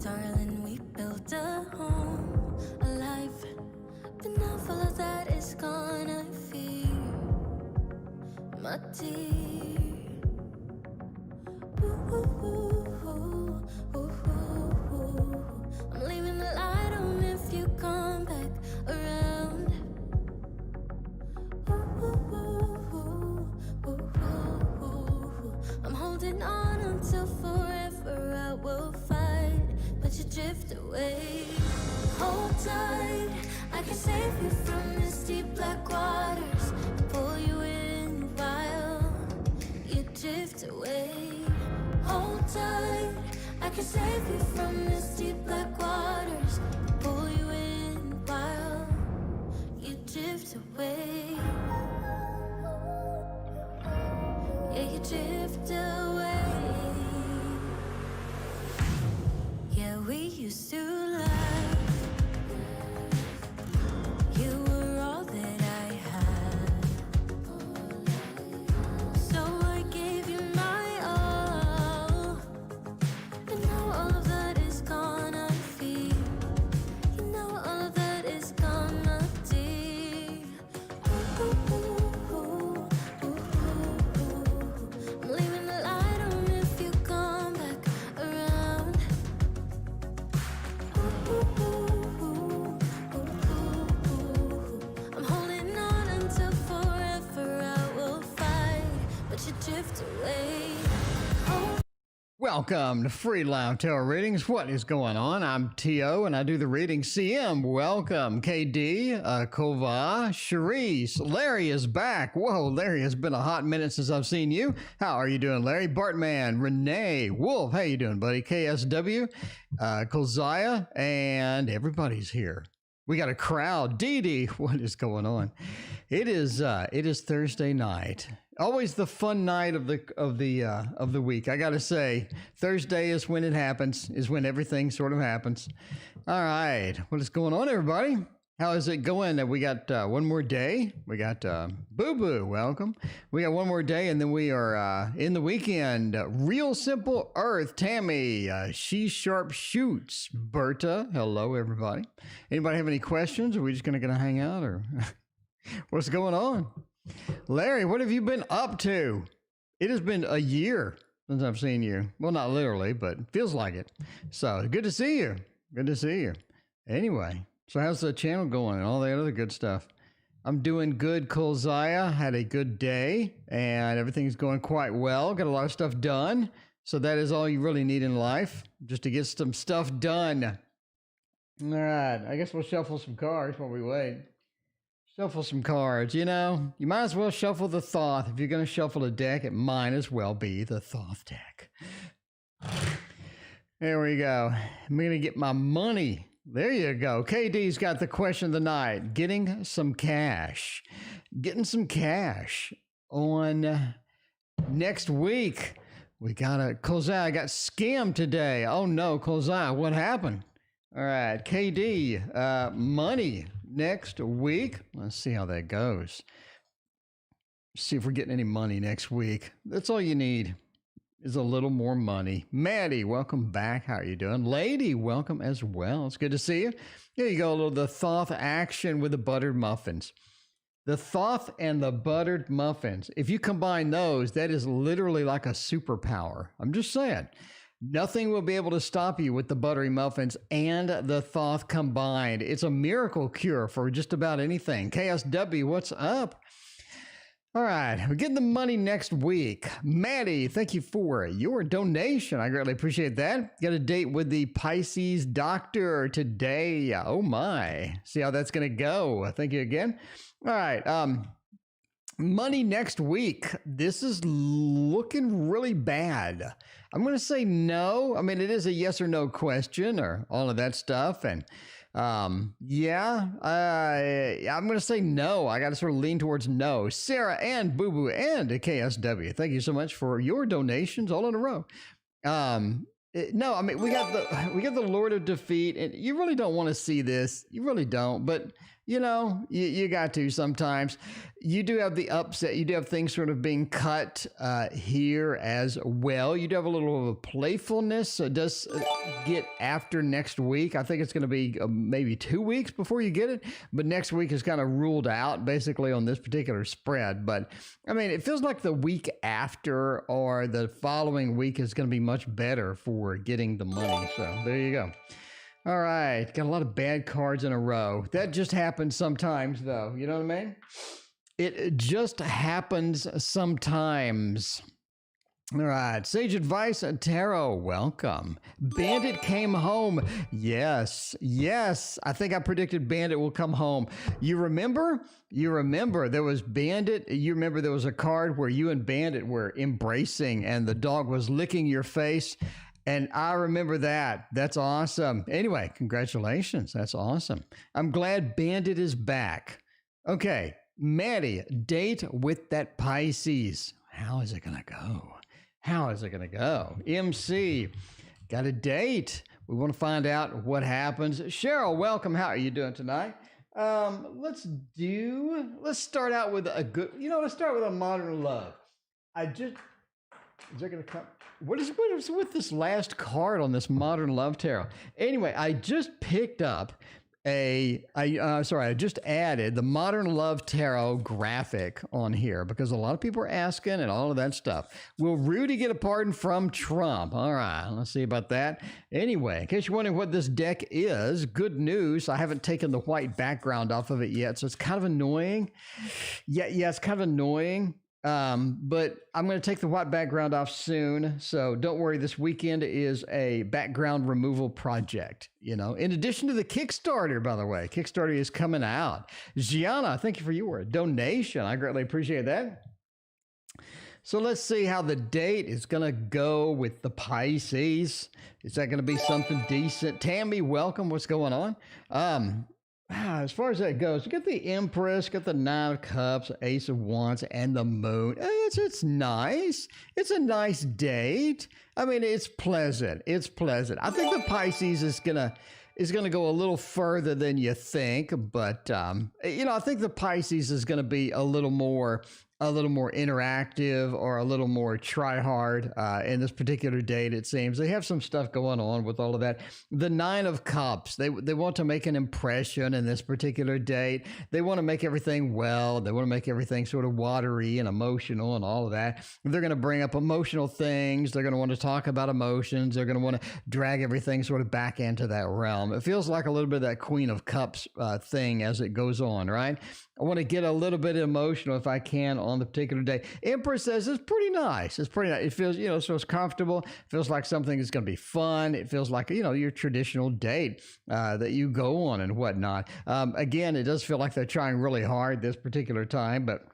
Darling, we built a home, a life, but now all of that is gone. I fear, my dear. Ooh, ooh, ooh, ooh, ooh, ooh. I'm leaving the light on if you come back around. Ooh, ooh, ooh, ooh, ooh, ooh. I'm holding on until forever. I will fight, but you drift away. Hold tight, I can save you from this deep black waters. Pull you in while you drift away. Hold tight, I can save you from this deep black waters. Pull you in while you drift away. Yeah, you drift away. Yeah, we used to laugh. You were all that I had. So I gave you my all. But now all of that is gone, I feel. You know all of that is gone, my dear. Ooh, ooh, ooh, ooh, ooh, ooh. I'm leaving the light on if you come back around. Ooh, ooh, ooh, ooh, ooh, ooh. I'm holding on until forever. I will fight, but you drift away. Oh. Welcome to Free Lounge Tarot Readings. What is going on? I'm T.O. and I do the reading. CM, welcome. KD, Kova, Charisse, Larry is back. Whoa, Larry, it's been a hot minute since I've seen you. How are you doing, Larry? Bartman, Renee, Wolf, how you doing, buddy? KSW, Kolziah, and everybody's here. We got a crowd. Dee Dee, what is going on? It is Thursday night. Always the fun night of the week. I gotta say, Thursday is when it happens. Is when everything sort of happens. All right, what is going on, everybody? How is it going? We got one more day. We got Boo Boo. Welcome. We got one more day, and then we are in the weekend. Real Simple Earth. Tammy. She Sharp Shoots. Berta. Hello, everybody. Anybody have any questions? Are we just gonna hang out, or what's going on? Larry, what have you been up to? It has been a year since I've seen you. Well, not literally, but it feels like it. So good to see you. Good to see you. Anyway, so how's the channel going and all that other good stuff? I'm doing good. Kolziah had a good day and everything's going quite well. Got a lot of stuff done. So that is all you really need in life, just to get some stuff done. All right, I guess we'll shuffle some cards while we wait. Shuffle some cards, you know. You might as well shuffle the Thoth. If you're going to shuffle a deck, it might as well be the Thoth deck. There we go. I'm going to get my money. There you go. KD's got the question of the night. Getting some cash. Getting some cash on next week. We got a... Kolziah, I got scammed today. Oh no, Kolziah, what happened? All right, KD, money next week. Let's see how that goes. See if we're getting any money next week. That's all you need is a little more money. Maddie, welcome back. How are you doing? Lady, welcome as well. It's good to see you. Here you go, a little the Thoth action with the buttered muffins. The Thoth and the buttered muffins. If you combine those, that is literally like a superpower. I'm just saying. Nothing will be able to stop you with the buttery muffins and the Thoth combined. It's a miracle cure for just about anything. KSW, what's up? All right, we're getting the money next week. Maddie, thank you for your donation. I greatly appreciate that. Got a date with the Pisces doctor today. Oh my. See how that's going to go. Thank you again. All right, money next week. This is looking really bad. I'm going to say no. I mean, it is a yes or no question or all of that stuff. And I'm going to say no. I got to sort of lean towards no. Sarah and Boo Boo and KSW, thank you so much for your donations all in a row. No, I mean, we got the Lord of Defeat, and you really don't want to see this. You really don't. But you got to sometimes. You do have the upset. You do have things sort of being cut here as well. You do have a little of a playfulness. So it does get after next week. I think it's going to be maybe 2 weeks before you get it. But next week is kind of ruled out basically on this particular spread. But I mean, it feels like the week after or the following week is going to be much better for getting the money. So there you go. All right. Got a lot of bad cards in a row. That just happens sometimes, though. You know what I mean? It just happens sometimes. All right. Sage Advice Tarot, welcome. Bandit came home. Yes. I think I predicted Bandit will come home. You remember there was Bandit. You remember there was a card where you and Bandit were embracing and the dog was licking your face. And I remember that. That's awesome. Anyway, congratulations. That's awesome. I'm glad Bandit is back. Okay. Maddie, date with that Pisces. How is it going to go? MC, got a date. We want to find out what happens. Cheryl, welcome. How are you doing tonight? Let's start out with a good, let's start with a modern love. Is there going to come? What is with this last card on this modern love tarot? Anyway, I just picked up I just added the Modern Love Tarot graphic on here because a lot of people are asking and all of that stuff. Will Rudy get a pardon from Trump? All right, let's see about that. Anyway, in case you're wondering what this deck is, good news. I haven't taken the white background off of it yet, so it's kind of annoying. Yeah, it's kind of annoying. But I'm going to take the white background off soon. So don't worry. This weekend is a background removal project, in addition to the Kickstarter, by the way. Kickstarter is coming out. Gianna, thank you for your donation. I greatly appreciate that. So let's see how the date is going to go with the Pisces. Is that going to be something decent? Tammy, welcome. What's going on? As far as that goes, you got the Empress, got the Nine of Cups, Ace of Wands, and the Moon. It's nice. It's a nice date. I mean, it's pleasant. I think the Pisces is gonna go a little further than you think, but I think the Pisces is gonna be a little more interactive or a little more try hard in this particular date. It seems they have some stuff going on with all of that. The Nine of Cups, they want to make an impression in this particular date. They want to make everything well. They want to make everything sort of watery and emotional and all of that. They're going to bring up emotional things. They're going to want to talk about emotions. They're going to want to drag everything sort of back into that realm. It feels like a little bit of that Queen of Cups thing as it goes on, right? I want to get a little bit emotional if I can on the particular day. Empress says it's pretty nice. It feels, so it's comfortable. It feels like something that's going to be fun. It feels like, your traditional date that you go on and whatnot. Again, it does feel like they're trying really hard this particular time, but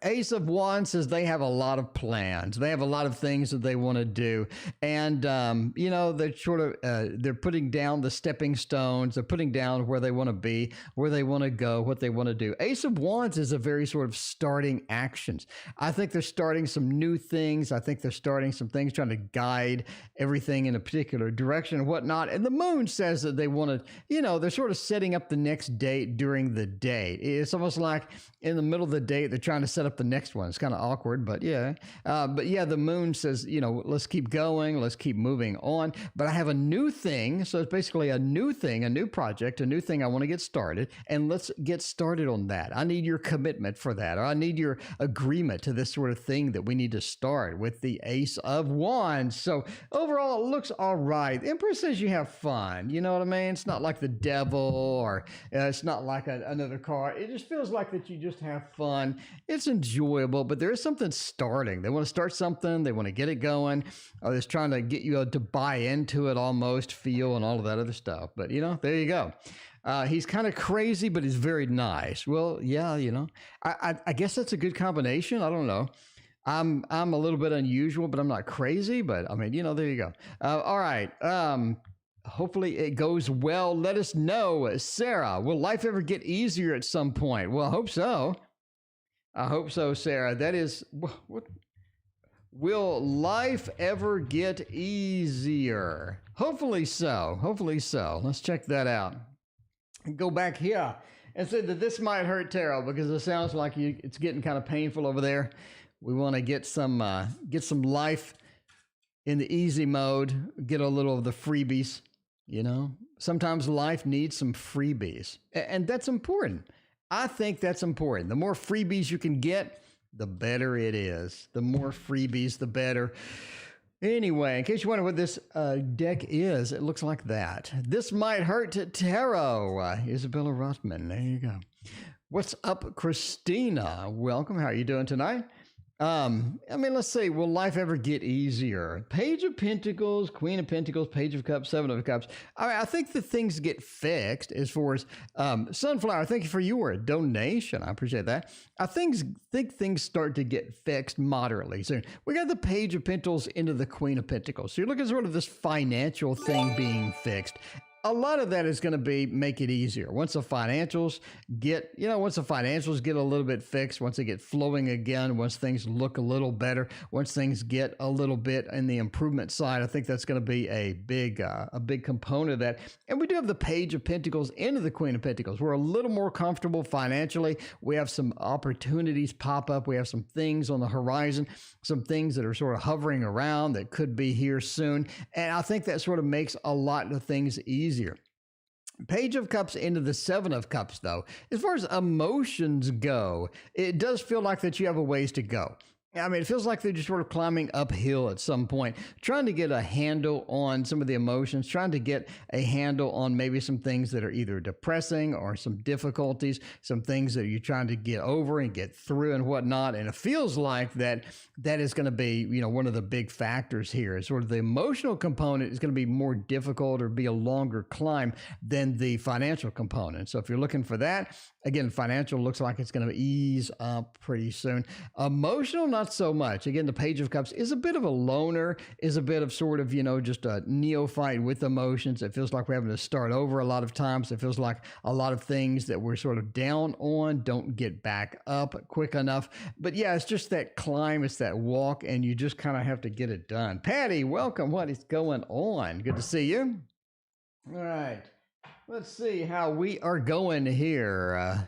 Ace of Wands says they have a lot of plans. They have a lot of things that they want to do. And, they're sort of, they're putting down the stepping stones. They're putting down where they want to be, where they want to go, what they want to do. Ace of Wands is a very sort of starting actions. I think they're starting some new things. I think they're starting some things, trying to guide everything in a particular direction and whatnot. And the Moon says that they want to, they're sort of setting up the next date during the day. It's almost like in the middle of the date, they're trying to set up the next one. It's kind of awkward, but yeah. The Moon says, let's keep going. Let's keep moving on. But I have a new thing. So it's basically a new thing, a new project, a new thing I want to get started. And let's get started on that. I need your commitment for that. Or I need your agreement to this sort of thing that we need to start with the Ace of Wands. So overall, it looks all right. The Empress says you have fun. You know what I mean? It's not like the devil or it's not like another card. It just feels like that you just have fun. It's enjoyable, but there is something starting. They want to start something. They want to get it going. Or they're trying to get you to buy into it almost, feel, and all of that other stuff. But, there you go. He's kind of crazy, but he's very nice. Well, yeah, I guess that's a good combination. I don't know. I'm a little bit unusual, but I'm not crazy. But, there you go. All right. Hopefully it goes well. Let us know. Sarah, will life ever get easier at some point? Well, I hope so. I hope so, Sarah. That is, what? Will life ever get easier? Hopefully so. Let's check that out. Go back here and said that this might hurt Tara because it sounds like it's getting kind of painful over there. We want to get some life in the easy mode, get a little of the freebies, you know? Sometimes life needs some freebies, and that's important. I think that's important. The more freebies you can get, the better it is. The more freebies, the better. Anyway, in case you wonder what this deck is, it looks like that. This might hurt tarot. Isabella Rotman. There you go. What's up, Christina? Welcome. How are you doing tonight? I mean, let's see, will life ever get easier? Page of Pentacles, Queen of Pentacles, Page of Cups, Seven of Cups. I think the things get fixed as far as Sunflower, thank you for your donation. I appreciate that. I think things start to get fixed moderately soon. We got the Page of Pentacles into the Queen of Pentacles. So you're looking at sort of this financial thing being fixed. A lot of that is going to make it easier. Once the financials get a little bit fixed, once they get flowing again, once things look a little better, once things get a little bit in the improvement side, I think that's going to be a big component of that. And we do have the Page of Pentacles into the Queen of Pentacles. We're a little more comfortable financially. We have some opportunities pop up. We have some things on the horizon, some things that are sort of hovering around that could be here soon. And I think that sort of makes a lot of things easier. Page of Cups into the Seven of Cups, though. As far as emotions go, it does feel like that you have a ways to go. I mean, it feels like they're just sort of climbing uphill at some point, trying to get a handle on some of the emotions, trying to get a handle on maybe some things that are either depressing or some difficulties, some things that you're trying to get over and get through and whatnot. And it feels like that is going to be, one of the big factors here is sort of the emotional component is going to be more difficult or be a longer climb than the financial component. So if you're looking for that, again, financial looks like it's going to ease up pretty soon. Emotional, not so much. Again, the Page of Cups is a bit of a loner, is a bit of sort of, just a neophyte with emotions. It feels like we're having to start over a lot of times. It feels like a lot of things that we're sort of down on don't get back up quick enough. But yeah, it's just that climb, it's that walk, and you just kind of have to get it done. Patty, welcome. What is going on? Good to see you. All right. Let's see how we are going here.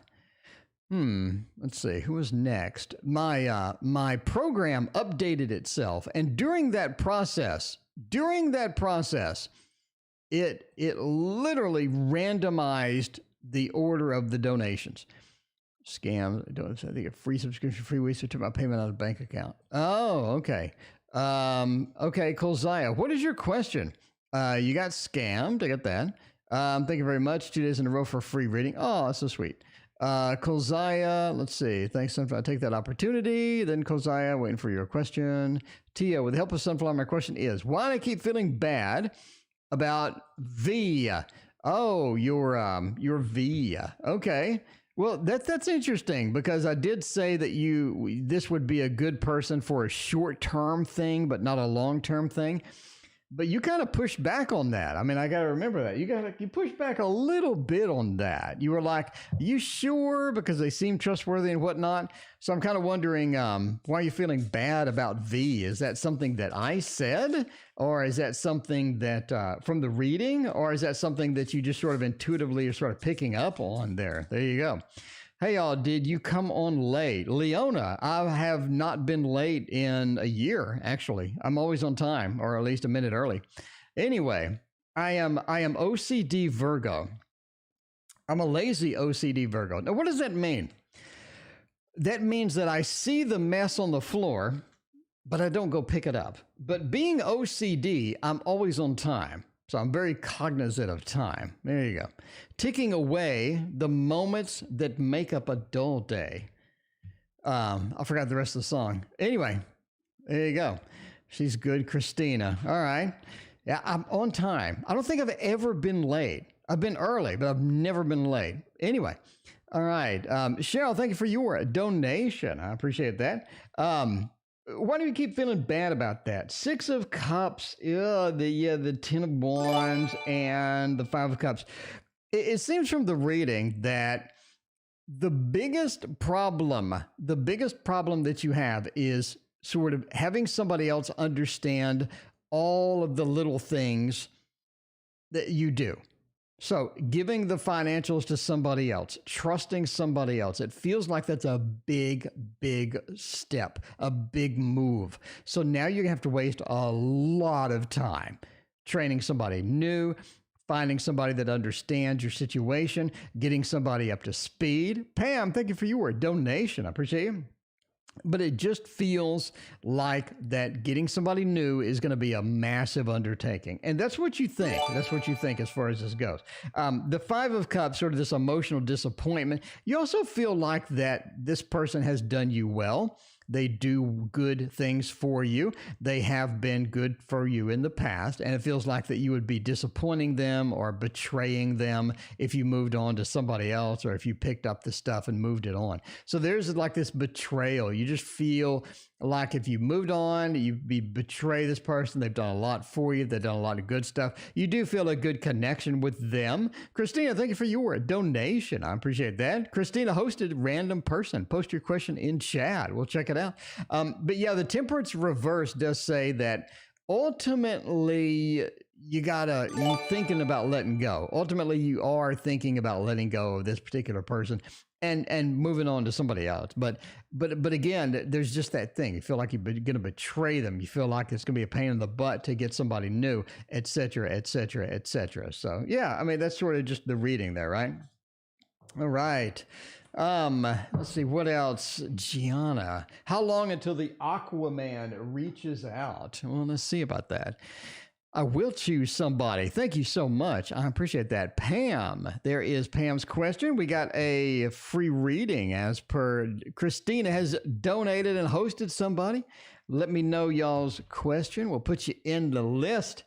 Let's see who is next. My program updated itself, and during that process, it literally randomized the order of the donations. Scam. I think a free subscription, free weeks, so took my payment out of the bank account. Oh, okay. Okay, Kolzaya, what is your question? You got scammed. I got that. Thank you very much. 2 days in a row for free reading. Oh, that's so sweet. Kolzaya, let's see. Thanks, Sunflower. I take that opportunity. Then Kolzaya, waiting for your question. Tia, with the help of Sunflower, my question is, why do I keep feeling bad about V? Oh, your V. Okay. Well, that's interesting because I did say that this would be a good person for a short-term thing, but not a long-term thing. But you kind of pushed back on that. I mean, I got to remember that. You pushed back a little bit on that. You were like, you sure? Because they seem trustworthy and whatnot. So I'm kind of wondering, why are you feeling bad about V? Is that something that I said? Or is that something that from the reading? Or is that something that you just sort of intuitively are sort of picking up on there? There you go. Hey, y'all, did you come on late? Leona, I have not been late in a year, actually. I'm always on time, or at least a minute early. Anyway, I am OCD Virgo. I'm a lazy OCD Virgo. Now, what does that mean? That means that I see the mess on the floor, but I don't go pick it up. But being OCD, I'm always on time. So I'm very cognizant of time. There you go. Ticking away the moments that make up a dull day. I forgot the rest of the song. Anyway, there you go. She's good, Christina. All right. Yeah, I'm on time. I don't think I've ever been late. I've been early, but I've never been late. Anyway. All right. Cheryl, thank you for your donation. I appreciate that. Why do you keep feeling bad about that? 6 of Cups, the 10 of Wands, and the 5 of Cups. It seems from the reading that the biggest problem that you have is sort of having somebody else understand all of the little things that you do. So giving the financials to somebody else, trusting somebody else, it feels like that's a big, big step, a big move. So now you're gonna have to waste a lot of time training somebody new, finding somebody that understands your situation, getting somebody up to speed. Pam, thank you for your donation. I appreciate you. But it just feels like that getting somebody new is going to be a massive undertaking. And that's what you think. That's what you think as far as this goes. The Five of Cups, sort of this emotional disappointment. You also feel like that this person has done you well. They do good things for you. They have been good for you in the past. And it feels like that you would be disappointing them or betraying them if you moved on to somebody else or if you picked up the stuff and moved it on. So there's like this betrayal. You just feel like if you moved on, you betray this person. They've done a lot for you. They've done a lot of good stuff. You do feel a good connection with them. Christina, thank you for your donation. I appreciate that. Christina hosted Random Person. Post your question in chat. We'll check it out. But yeah, the Temperance reverse does say that ultimately you're thinking about letting go. Ultimately, you are thinking about letting go of this particular person and moving on to somebody else. But again, there's just that thing. You feel like you're going to betray them. You feel like it's going to be a pain in the butt to get somebody new, et cetera, et cetera, et cetera. So yeah, I mean, that's sort of just the reading there, right? All right. Let's see what else. Gianna, how long until the Aquaman reaches out? Well, let's see about that. I will choose somebody. Thank you so much. I appreciate that. Pam, there is Pam's question. We got a free reading as per Christina has donated and hosted somebody. Let me know y'all's question. We'll put you in the list.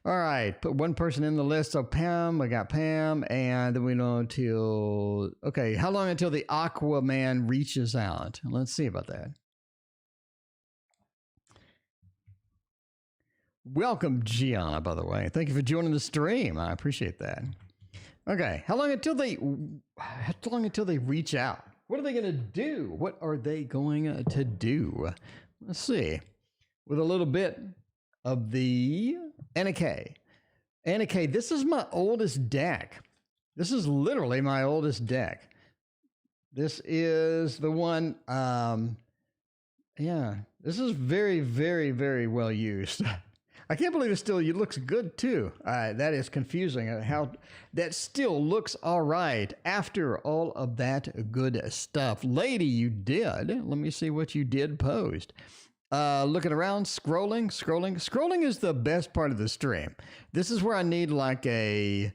All right, put one person in the list. So Pam, I got Pam, and then we know until, okay, how long until the Aquaman reaches out? Let's see about that. Welcome, Gianna, by the way. Thank you for joining the stream. I appreciate that. Okay, how long until they reach out? What are they going to do? What are they going to do? Let's see. With a little bit of the Anna K. Anna K, this is my oldest deck. This is literally my oldest deck. This is the one, yeah, this is very, very, very well used. I can't believe it looks good too. That is confusing how that still looks all right after all of that good stuff. Lady, you did. Let me see what you did post. Looking around, scrolling is the best part of the stream. This is where I need like a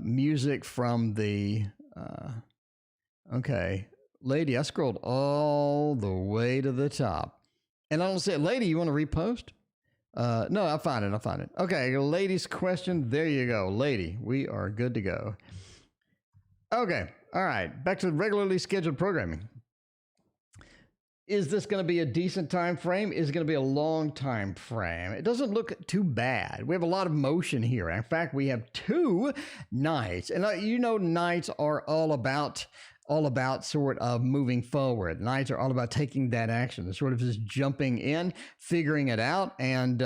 music from the, okay. Lady, I scrolled all the way to the top. And I don't say, lady, you want to repost? No, I'll find it. Okay, lady's question. There you go. Lady, we are good to go. Okay, all right. Back to the regularly scheduled programming. Is this going to be a decent time frame? Is it going to be a long time frame? It doesn't look too bad. We have a lot of motion here. In fact, we have 2 nights. And you know, nights are all about sort of moving forward. Nights are all about taking that action. It's sort of just jumping in, figuring it out, and,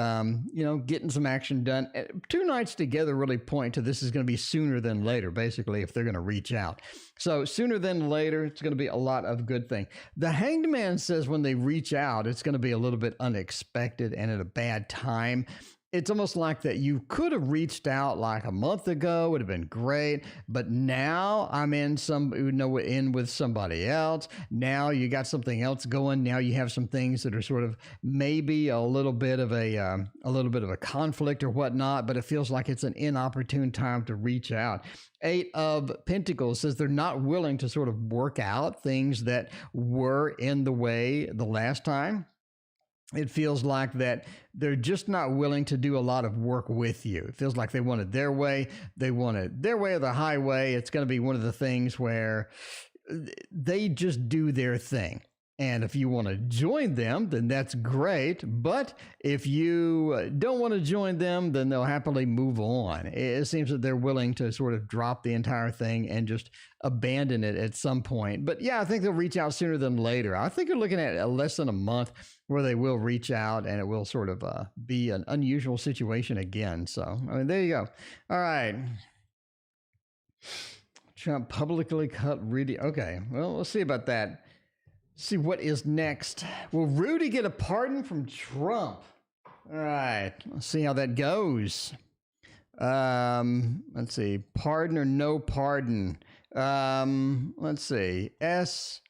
you know, getting some action done. 2 nights together really point to this is going to be sooner than later, basically, if they're going to reach out. So sooner than later, it's going to be a lot of good thing. The Hanged Man says when they reach out, it's going to be a little bit unexpected and at a bad time. It's almost like that you could have reached out like a month ago, would have been great, but now I'm in with somebody else. Now you got something else going. Now you have some things that are sort of maybe a little bit of a conflict or whatnot, but it feels like it's an inopportune time to reach out. 8 of Pentacles says they're not willing to sort of work out things that were in the way the last time. It feels like that they're just not willing to do a lot of work with you. It feels like they want it their way. They want it their way or the highway. It's going to be one of the things where they just do their thing. And if you want to join them, then that's great. But if you don't want to join them, then they'll happily move on. It seems that they're willing to sort of drop the entire thing and just abandon it at some point. But yeah, I think they'll reach out sooner than later. I think you're looking at less than a month where they will reach out, and it will sort of be an unusual situation again. So, I mean, there you go. All right. Trump publicly cut Rudy. Okay, well, we'll see about that. See what is next. Will Rudy get a pardon from Trump? All right, let's see how that goes. Let's see, pardon or no pardon. Let's see, S.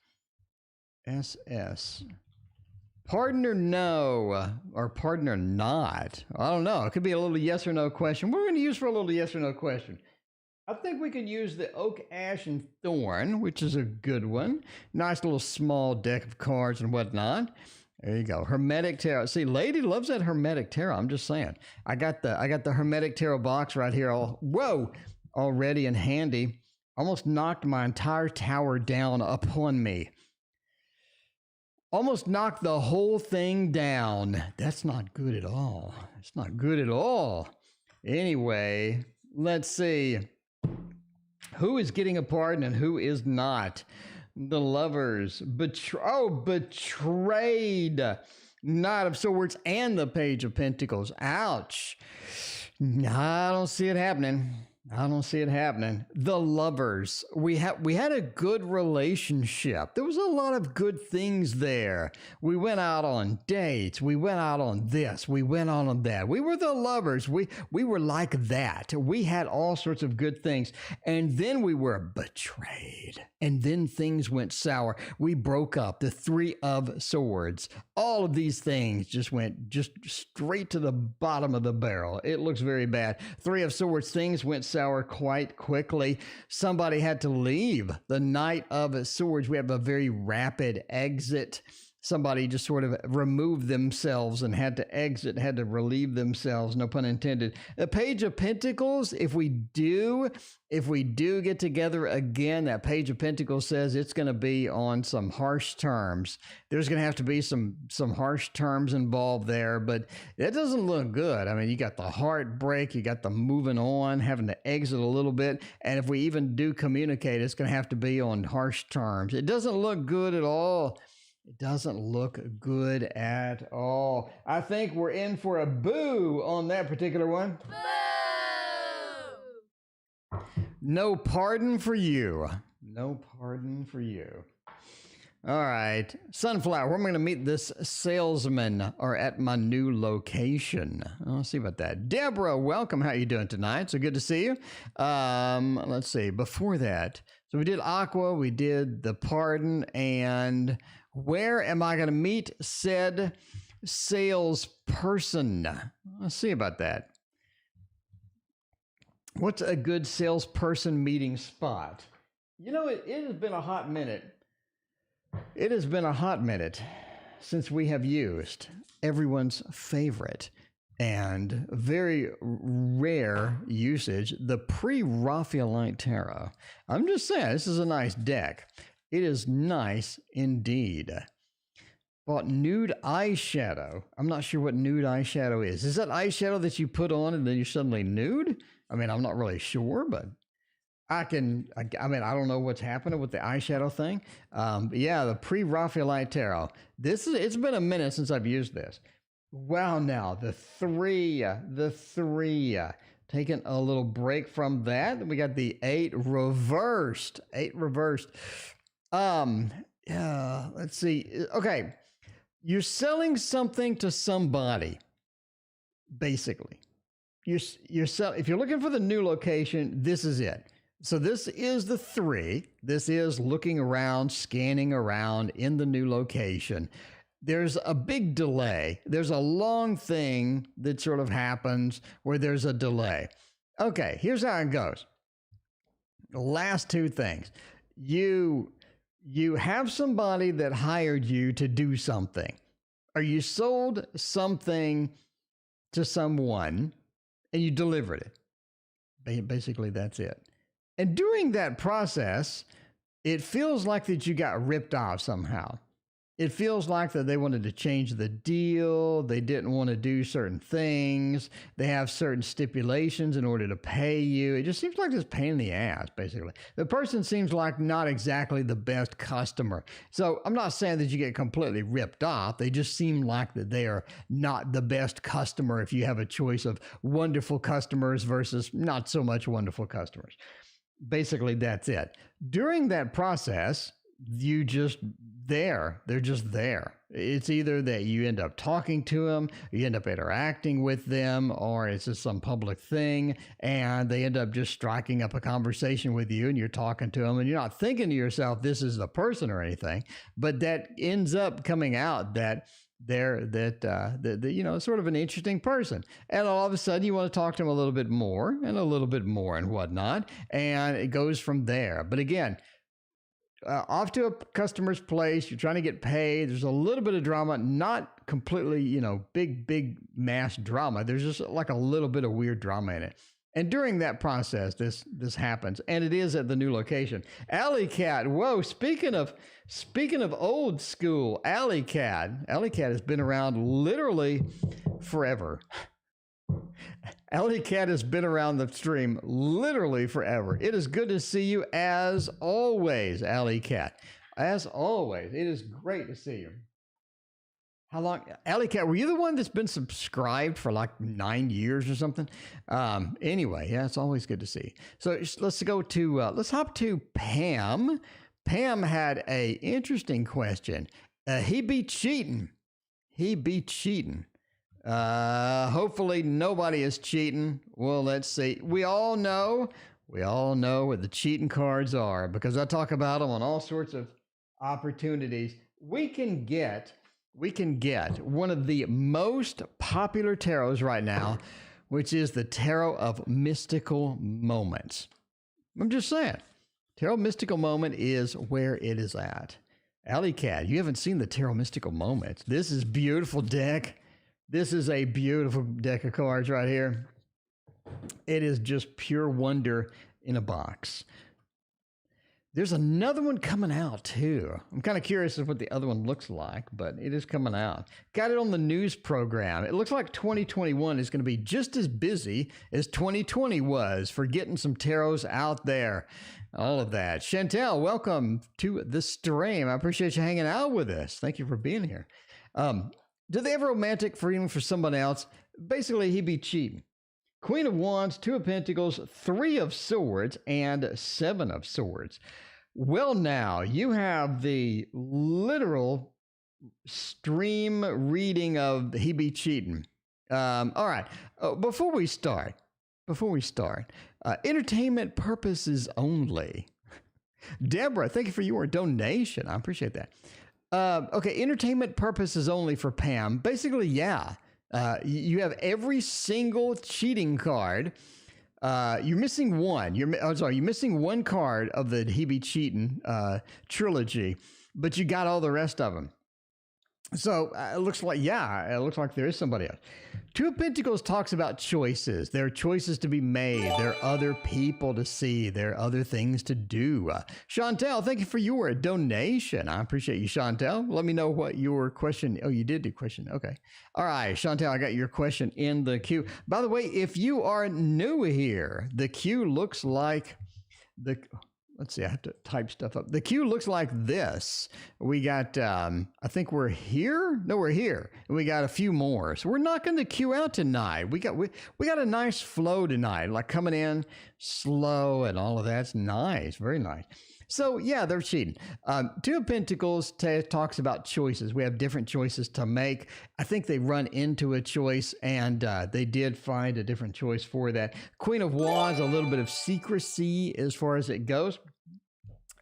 Pardon or no, or pardon or not. I don't know. It could be a little yes or no question. What are we going to use for a little yes or no question? I think we can use the Oak, Ash, and Thorn, which is a good one. Nice little small deck of cards and whatnot. There you go. Hermetic Tarot. See, Lady loves that Hermetic Tarot. I'm just saying. I got the Hermetic Tarot box right here. Already and handy. Almost knocked my entire tower down upon me. Almost knocked the whole thing down. That's not good at all. It's not good at all. Anyway, let's see. Who is getting a pardon and who is not? The Lovers. Betrayed. Knight of Swords and the Page of Pentacles. Ouch. I don't see it happening. The Lovers. We had a good relationship. There was a lot of good things there. We went out on dates. We went out on this. We went out on that. We were the lovers. We were like that. We had all sorts of good things. And then we were betrayed. And then things went sour. We broke up. The Three of Swords. All of these things just went straight to the bottom of the barrel. It looks very bad. Three of Swords, things went sour quite quickly. Somebody had to leave. The Knight of Swords, we have a very rapid exit. Somebody just sort of removed themselves and had to exit, had to relieve themselves, no pun intended. The Page of Pentacles, if we do get together again, that Page of Pentacles says it's going to be on some harsh terms. There's going to have to be some harsh terms involved there, but it doesn't look good. I mean, you got the heartbreak, you got the moving on, having to exit a little bit, and if we even do communicate, it's going to have to be on harsh terms. It doesn't look good at all. It doesn't look good at all. I think we're in for a boo on that particular one. Boo! No pardon for you. No pardon for you. All right. Sunflower, where am I going to meet this salesman or at my new location? Let's see about that. Deborah, welcome. How are you doing tonight? So good to see you. Let's see. Before that, so we did Aqua, we did the pardon, and where am I going to meet said salesperson? Let's see about that. What's a good salesperson meeting spot? You know, it has been a hot minute. It has been a hot minute since we have used everyone's favorite and very rare usage, the pre-Raphaelite Tarot. I'm just saying, this is a nice deck. It is nice indeed. Bought nude eyeshadow. I'm not sure what nude eyeshadow is. Is that eyeshadow that you put on and then you're suddenly nude? I mean, I'm not really sure, but I don't know what's happening with the eyeshadow thing. But yeah, the pre-Raphaelite Tarot. It's been a minute since I've used this. Wow, now the three. Taking a little break from that. We got the 8 reversed. Let's see. Okay. You're selling something to somebody, basically. If you're looking for the new location, this is it. So this is the 3. This is looking around, scanning around in the new location. There's a big delay. There's a long thing that sort of happens where there's a delay. Okay, here's how it goes. The last 2 things. You have somebody that hired you to do something, or you sold something to someone and you delivered it. Basically, that's it. And during that process, it feels like that you got ripped off somehow. It feels like that they wanted to change the deal. They didn't want to do certain things. They have certain stipulations in order to pay you. It just seems like this pain in the ass, basically. The person seems like not exactly the best customer. So I'm not saying that you get completely ripped off. They just seem like that they are not the best customer if you have a choice of wonderful customers versus not so much wonderful customers. Basically, that's it. During that process, they're just there. It's either that you end up talking to them, you end up interacting with them, or it's just some public thing, and they end up just striking up a conversation with you, and you're talking to them, and you're not thinking to yourself, this is the person or anything, but that ends up coming out that sort of an interesting person, and all of a sudden you want to talk to them a little bit more and whatnot, and it goes from there. But again, off to a customer's place, you're trying to get paid. There's a little bit of drama, not completely, big mass drama. There's just like a little bit of weird drama in it. And during that process, this happens, and it is at the new location. Alley Cat, whoa! Speaking of old school, Alley Cat has been around literally forever. Alley Cat has been around the stream literally forever. It is good to see you as always, Alley Cat. As always, it is great to see you. How long, Alley Cat, were you the one that's been subscribed for like 9 years or something? Anyway, yeah, it's always good to see. So let's hop to Pam. Pam had a interesting question. He be cheating. Hopefully nobody is cheating. Well, let's see. We all know what the cheating cards are, because I talk about them on all sorts of opportunities. We can get one of the most popular tarots right now, which is the Tarot of Mystical Moments. I'm just saying, Tarot Mystical Moment is where it is at. Alley Cat, you haven't seen the Tarot Mystical Moments. This is beautiful deck. This is a beautiful deck of cards right here. It is just pure wonder in a box. There's another one coming out too. I'm kind of curious of what the other one looks like, but it is coming out. Got it on the news program. It looks like 2021 is going to be just as busy as 2020 was for getting some tarots out there. All of that. Chantel, welcome to the stream. I appreciate you hanging out with us. Thank you for being here. Do they have a romantic feeling for someone else? Basically, he be cheating. Queen of Wands, Two of Pentacles, Three of Swords, and Seven of Swords. Well, now, you have the literal stream reading of he be cheating. All right. Before we start, entertainment purposes only. Deborah, thank you for your donation. I appreciate that. Okay, entertainment purposes only for Pam. Basically, yeah. You have every single cheating card. You're missing one. You're missing one card of the He Be Cheatin' trilogy, but you got all the rest of them. So it looks like there is somebody else. Two of Pentacles talks about choices. There are choices to be made. There are other people to see. There are other things to do. Chantel, thank you for your donation. I appreciate you, Chantel. Let me know what your question. Oh, you did do question. Okay. All right, Chantel, I got your question in the queue. By the way, if you are new here, the queue looks like let's see, I have to type stuff up. The queue looks like this. We got, I think we're here. No, we're here. And we got a few more. So we're knocking the queue out tonight. We got a nice flow tonight, like coming in slow and all of that's nice. Very nice. So yeah, they're cheating. Two of Pentacles talks about choices. We have different choices to make. I think they run into a choice, and they did find a different choice for that. Queen of Wands, a little bit of secrecy as far as it goes.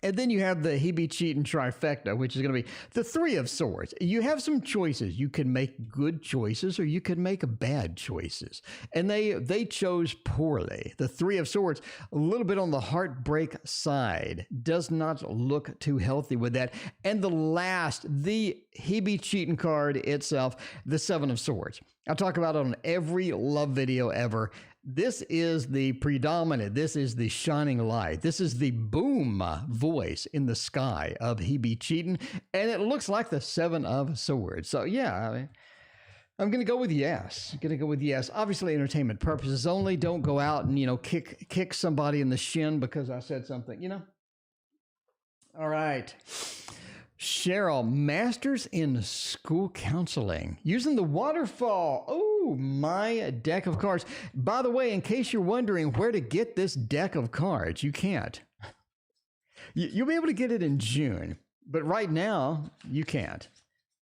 And then you have the he be cheating trifecta, which is going to be the Three of Swords. You have some choices. You can make good choices or you can make bad choices. And they chose poorly. The Three of Swords, a little bit on the heartbreak side, does not look too healthy with that. And the he be cheating card itself, the Seven of Swords. I talk about it on every love video ever. This is the predominant, this is the shining light. This is the boom voice in the sky of he be cheating. And it looks like the Seven of Swords. So yeah, I'm going to go with yes. Obviously, entertainment purposes only. Don't go out and, kick somebody in the shin because I said something, All right. Cheryl, Masters in School Counseling, using the waterfall. Oh, my deck of cards. By the way, in case you're wondering where to get this deck of cards, you can't. You'll be able to get it in June, but right now you can't.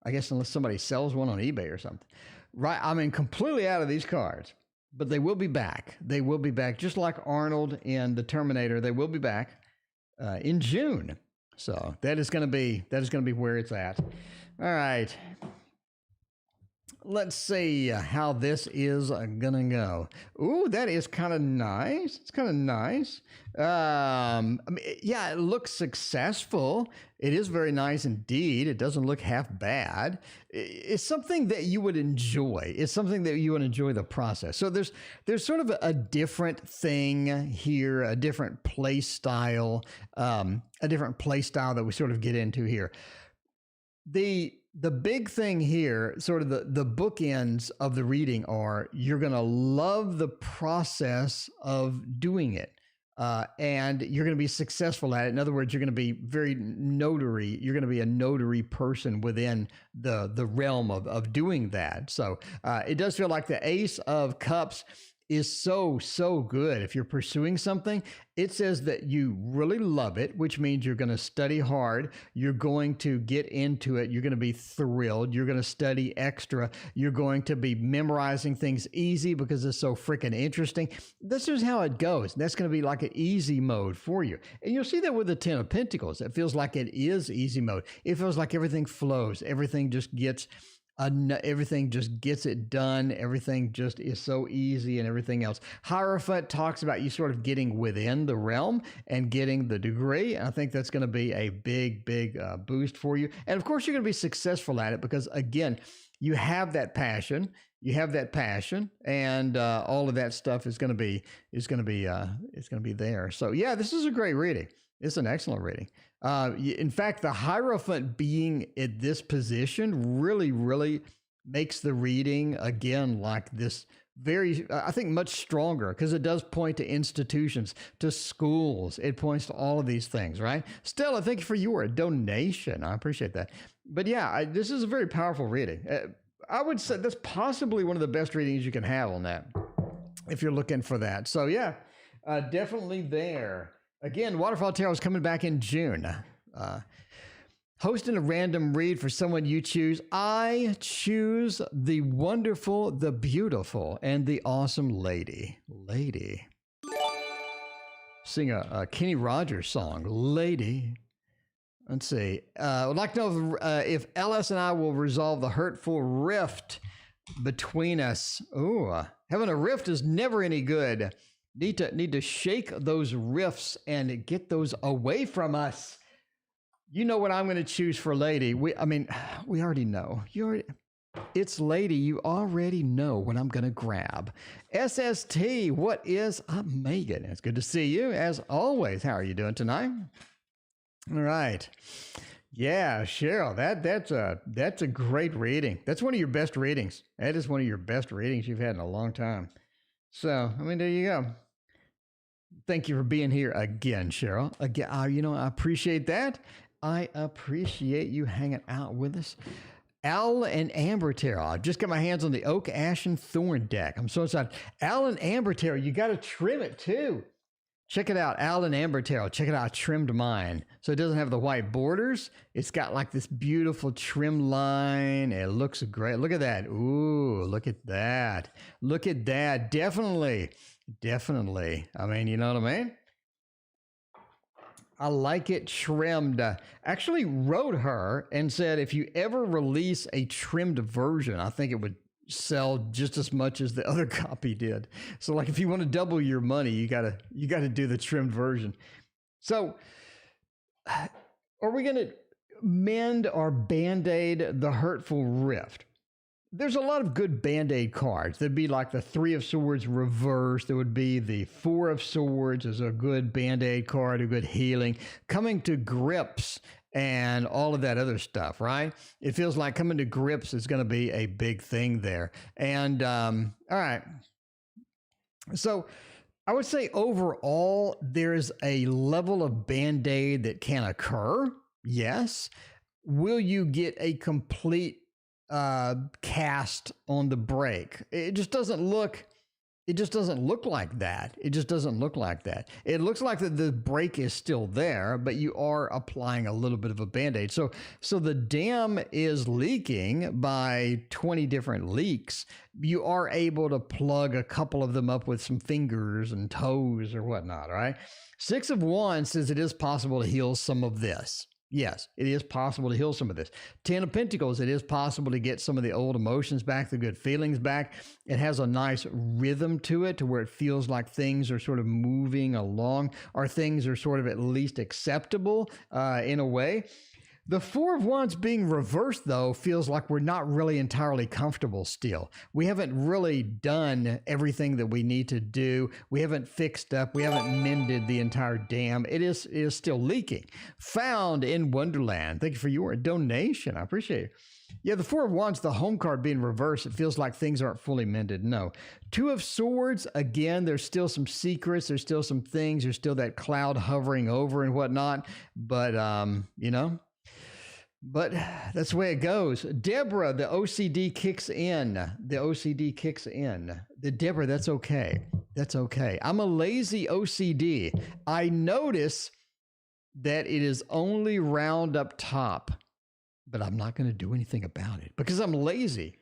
I guess unless somebody sells one on eBay or something. Right? I mean, completely out of these cards, but they will be back. They will be back, just like Arnold in the Terminator. They will be back in June. So that is going to be where it's at. All right. Let's see how this is gonna go. Ooh, that is kind of nice. It's kind of nice. I mean, yeah, it looks successful. It is very nice indeed. It doesn't look half bad. It's something that you would enjoy. It's something that you would enjoy the process. So there's sort of a different thing here, a different play style that we sort of get into here. The big thing here, sort of the bookends of the reading are you're going to love the process of doing it. And you're going to be successful at it. In other words, you're going to be very notary. You're going to be a notary person within the realm of doing that. So it does feel like the Ace of Cups is so good. If you're pursuing something, it says that you really love it, which means you're going to study hard. You're going to get into it. You're going to be thrilled. You're going to study extra. You're going to be memorizing things easy because it's so freaking interesting. This is how it goes. That's going to be like an easy mode for you. And you'll see that with the Ten of Pentacles. It feels like it is easy mode. It feels like everything flows. Everything just gets it done. Everything just is so easy and everything else. Hierophant talks about you sort of getting within the realm and getting the degree. And I think that's going to be a big boost for you. And of course, you're going to be successful at it because, again, you have that passion. And all of that stuff is going to be there. So yeah, this is a great reading. It's an excellent reading. In fact, the Hierophant being at this position really makes the reading, again, like this very, I think, much stronger because it does point to institutions, to schools. It points to all of these things, right? Stella, thank you for your donation. I appreciate that. But yeah, this is a very powerful reading. I would say that's possibly one of the best readings you can have on that if you're looking for that. So yeah, definitely there. Again, Waterfall Tarot is coming back in June. Hosting a random read for someone you choose. I choose the wonderful, the beautiful, and the awesome lady. Lady. Sing a Kenny Rogers song. Lady. Let's see. I'd like to know if Ellis and I will resolve the hurtful rift between us. Ooh, having a rift is never any good. Need to shake those rifts and get those away from us. You know what I'm going to choose for lady. We already know. It's lady. You already know what I'm going to grab. SST, what is up, Megan? It's good to see you as always. How are you doing tonight? All right. Yeah, Cheryl, that's a great reading. That's one of your best readings. That is one of your best readings you've had in a long time. So, I mean, there you go. Thank you for being here again, Cheryl. Again, I appreciate that. I appreciate you hanging out with us. Al and Amber Tarot. I just got my hands on the Oak, Ash, and Thorn deck. I'm so excited. Al and Amber Tarot, you got to trim it too. Check it out, Al and Amber Tarot. Check it out, I trimmed mine. So it doesn't have the white borders. It's got like this beautiful trim line. It looks great. Look at that. Ooh, look at that. Look at that. Definitely. I mean, you know what I mean? I like it trimmed. Actually wrote her and said, if you ever release a trimmed version, I think it would sell just as much as the other copy did. So like if you want to double your money, you gotta do the trimmed version. So are we going to mend or band-aid the hurtful rift? There's a lot of good band-aid cards. There'd be like the Three of Swords reversed. There would be the Four of Swords as a good band-aid card, a good healing. Coming to grips and all of that other stuff, right? It feels like coming to grips is going to be a big thing there. And all right. So I would say overall, there's a level of band-aid that can occur. Yes. will you get a complete cast on the brake? It just doesn't look. It just doesn't look like that. It just doesn't look like that. It looks like that the brake is still there, but you are applying a little bit of a Band-Aid. So the dam is leaking by 20 different leaks. You are able to plug a couple of them up with some fingers and toes or whatnot, right? Six of Wands says it is possible to heal some of this. Yes, it is possible to heal some of this. 10 of Pentacles, it is possible to get some of the old emotions back, the good feelings back. It has a nice rhythm to it to where it feels like things are sort of moving along, or things are sort of at least acceptable in a way. The Four of Wands being reversed, though, feels like we're not really entirely comfortable still. We haven't really done everything that we need to do. We haven't fixed up. We haven't mended the entire dam. It is still leaking. Found in Wonderland. Thank you for your donation. I appreciate it. Yeah, the Four of Wands, the home card being reversed, it feels like things aren't fully mended. No. Two of Swords, again, there's still some secrets. There's still some things. There's still that cloud hovering over and whatnot. But, But that's the way it goes. Deborah, the OCD kicks in. The OCD kicks in. Deborah, that's okay. That's okay. I'm a lazy OCD. I notice that it is only round up top, but I'm not going to do anything about it because I'm lazy.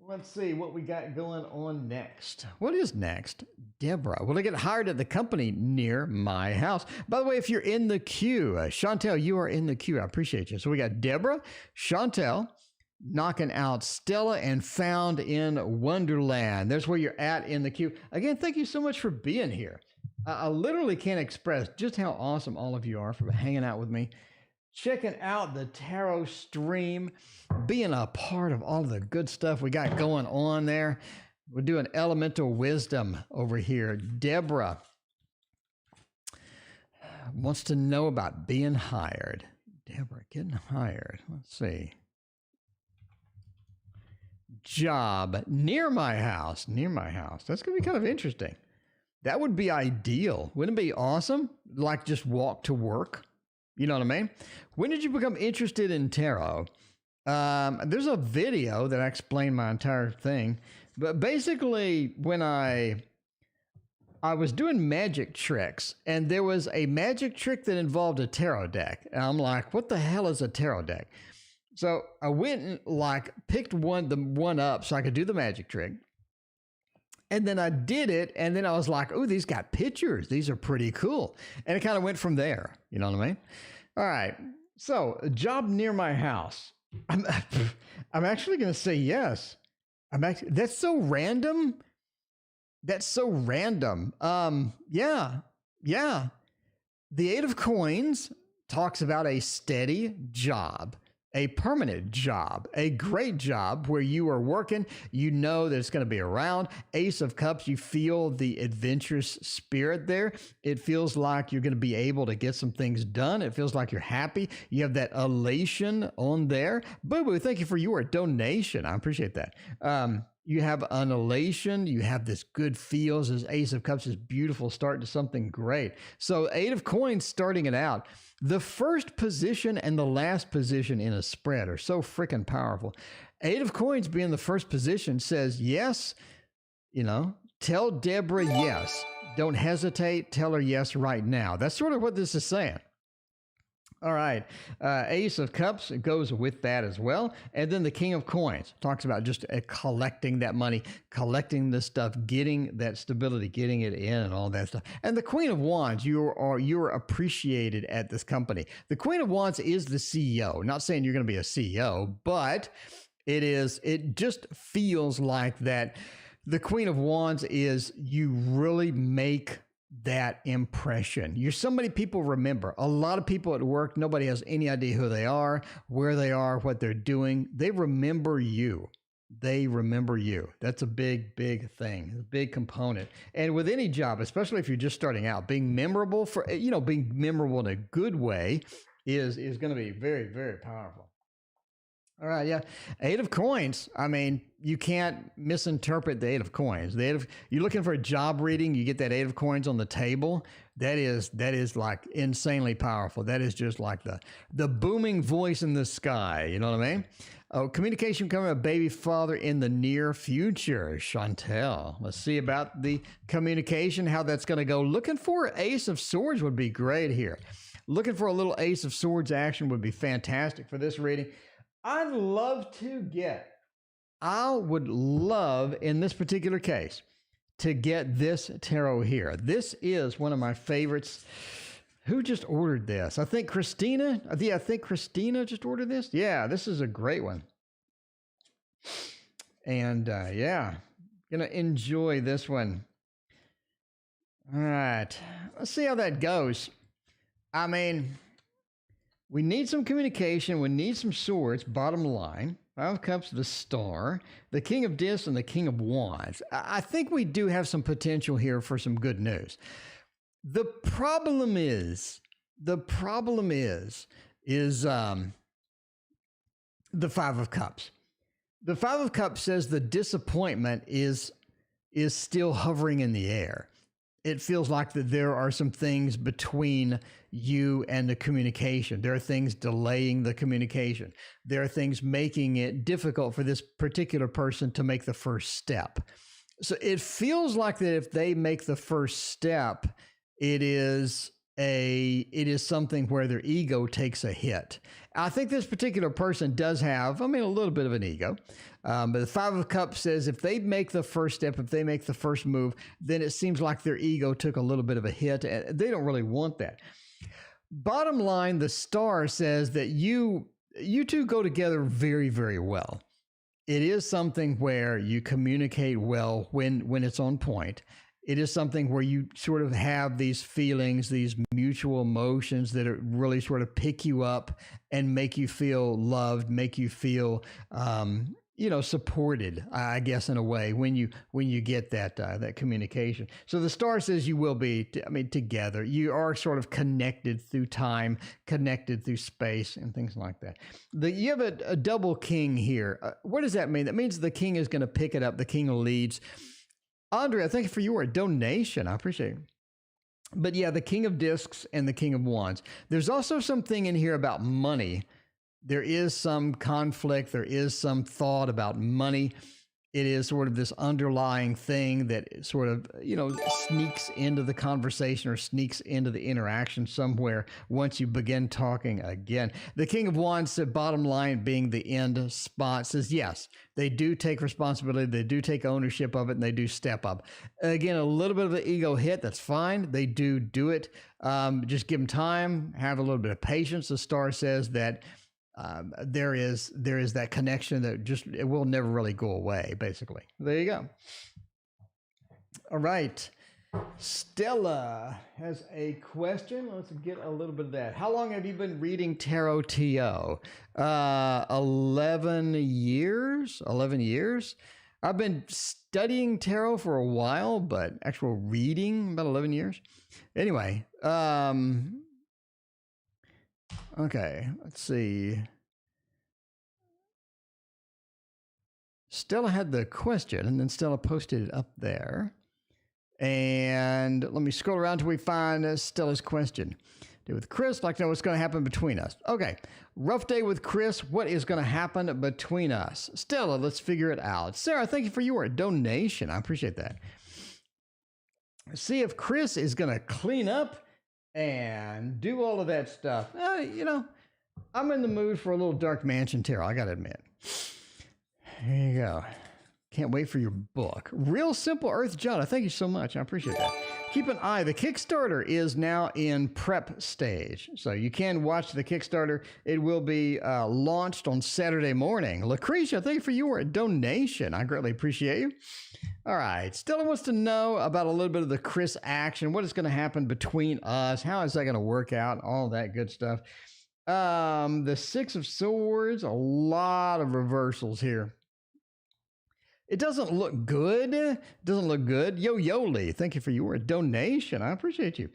Let's see what we got going on next. What is next? Deborah. Will I get hired at the company near my house? By the way, if you're in the queue, Chantel, you are in the queue. I appreciate you. So we got Deborah, Chantel, knocking out Stella, and Found in Wonderland. There's where you're at in the queue. Again, thank you so much for being here. I literally can't express just how awesome all of you are for hanging out with me, checking out the tarot stream, being a part of all the good stuff we got going on there. We're doing elemental wisdom over here. Deborah wants to know about being hired. Deborah, getting hired. Let's see. Job near my house. Near my house. That's going to be kind of interesting. That would be ideal. Wouldn't it be awesome? Like just walk to work. You know what I mean? When did you become interested in tarot? There's a video that I explained my entire thing. But basically, when I was doing magic tricks, and there was a magic trick that involved a tarot deck. And I'm like, what the hell is a tarot deck? So I went and picked the one up so I could do the magic trick. And then I did it, and then I was like, oh, these got pictures. These are pretty cool. And it kind of went from there. You know what I mean? All right. So, a job near my house. I'm actually going to say yes. That's so random. That's so random. Yeah. The Eight of Coins talks about a steady job, a permanent job, a great job where you are working, you know that it's going to be around. Ace of Cups, you feel the adventurous spirit there. It feels like you're going to be able to get some things done. It feels like you're happy. You have that elation on there. Boo Boo, thank you for your donation. I appreciate that. You have an elation. You have this good feels. This Ace of Cups is beautiful start to something great. So Eight of Coins starting it out. The first position and the last position in a spread are so freaking powerful. Eight of Coins being the first position says yes. Tell Deborah yes. Don't hesitate. Tell her yes right now. That's sort of what this is saying. All right. Ace of Cups goes with that as well. And then the King of Coins talks about just collecting that money, collecting the stuff, getting that stability, getting it in and all that stuff. And the Queen of Wands, you're appreciated at this company. The Queen of Wands is the CEO. Not saying you're going to be a CEO, but it just feels like that. The Queen of Wands is you really make that impression. You're somebody people remember. A lot of people at work, nobody has any idea who they are, where they are, what they're doing. They remember you. They remember you. That's a big, big thing, a big component. And with any job, especially if you're just starting out, being memorable being memorable in a good way is going to be very, very powerful. All right, yeah. Eight of coins. I mean, you can't misinterpret the eight of coins. You're looking for a job reading, you get that eight of coins on the table. That is like insanely powerful. That is just like the booming voice in the sky. You know what I mean? Oh, communication coming a baby father in the near future. Chantel. Let's see about the communication, how that's going to go. Looking for Ace of Swords would be great here. Looking for a little Ace of Swords action would be fantastic for this reading. I would love, in this particular case, to get this tarot here. This is one of my favorites. Who just ordered this? I think Christina. I think Christina just ordered this. Yeah, this is a great one. And yeah, gonna enjoy this one. All right, let's see how that goes. I mean, we need some communication. We need some swords, bottom line. Five of Cups, the Star, the King of Discs, and the King of Wands. I think we do have some potential here for some good news. The problem is the Five of Cups. The Five of Cups says the disappointment is still hovering in the air. It feels like that there are some things between you and the communication. There are things delaying the communication. There are things making it difficult for this particular person to make the first step. So it feels like that if they make the first step, it is something where their ego takes a hit. I think this particular person does have, a little bit of an ego. But the Five of Cups says if they make the first step, if they make the first move, then it seems like their ego took a little bit of a hit. And they don't really want that. Bottom line, the Star says that you two go together very, very well. It is something where you communicate well when it's on point. It is something where you sort of have these feelings, these mutual emotions that are really sort of pick you up and make you feel loved, make you feel, supported, I guess, in a way when you get that communication. So the Star says you will be, together. You are sort of connected through time, connected through space and things like that. You have a double king here. What does that mean? That means the king is going to pick it up. The king leads. Andrea, thank you for your donation. I appreciate it. But yeah, the King of Discs and the King of Wands. There's also something in here about money. There is some conflict. There is some thought about money. It is sort of this underlying thing that sort of, sneaks into the conversation or sneaks into the interaction somewhere once you begin talking again. The King of Wands said, bottom line being the end spot, says, yes, they do take responsibility. They do take ownership of it, and they do step up. Again, a little bit of an ego hit. That's fine. They do it. Just give them time. Have a little bit of patience. The Star says that there is that connection that it will never really go away, basically. There you go. All right. Stella has a question. Let's get a little bit of that. How long have you been reading Tarot TO? 11 years. 11 years. I've been studying tarot for a while, but actual reading about 11 years. Anyway, okay, let's see. Stella had the question, and then Stella posted it up there. And let me scroll around till we find Stella's question. Day with Chris, like to know what's going to happen between us. Okay, rough day with Chris. What is going to happen between us? Stella, let's figure it out. Sarah, thank you for your donation. I appreciate that. See if Chris is going to clean up and do all of that stuff. I'm in the mood for a little Dark Mansion tarot, I got to admit. Here you go. Can't wait for your book. Real Simple Earth Jada. Thank you so much. I appreciate that. Keep an eye. The Kickstarter is now in prep stage. So you can watch the Kickstarter. It will be launched on Saturday morning. Lucretia, thank you for your donation. I greatly appreciate you. All right. Stella wants to know about a little bit of the Chris action. What is going to happen between us? How is that going to work out? All that good stuff. The Six of Swords, a lot of reversals here. It doesn't look good. It doesn't look good. Yoli, thank you for your donation. I appreciate you.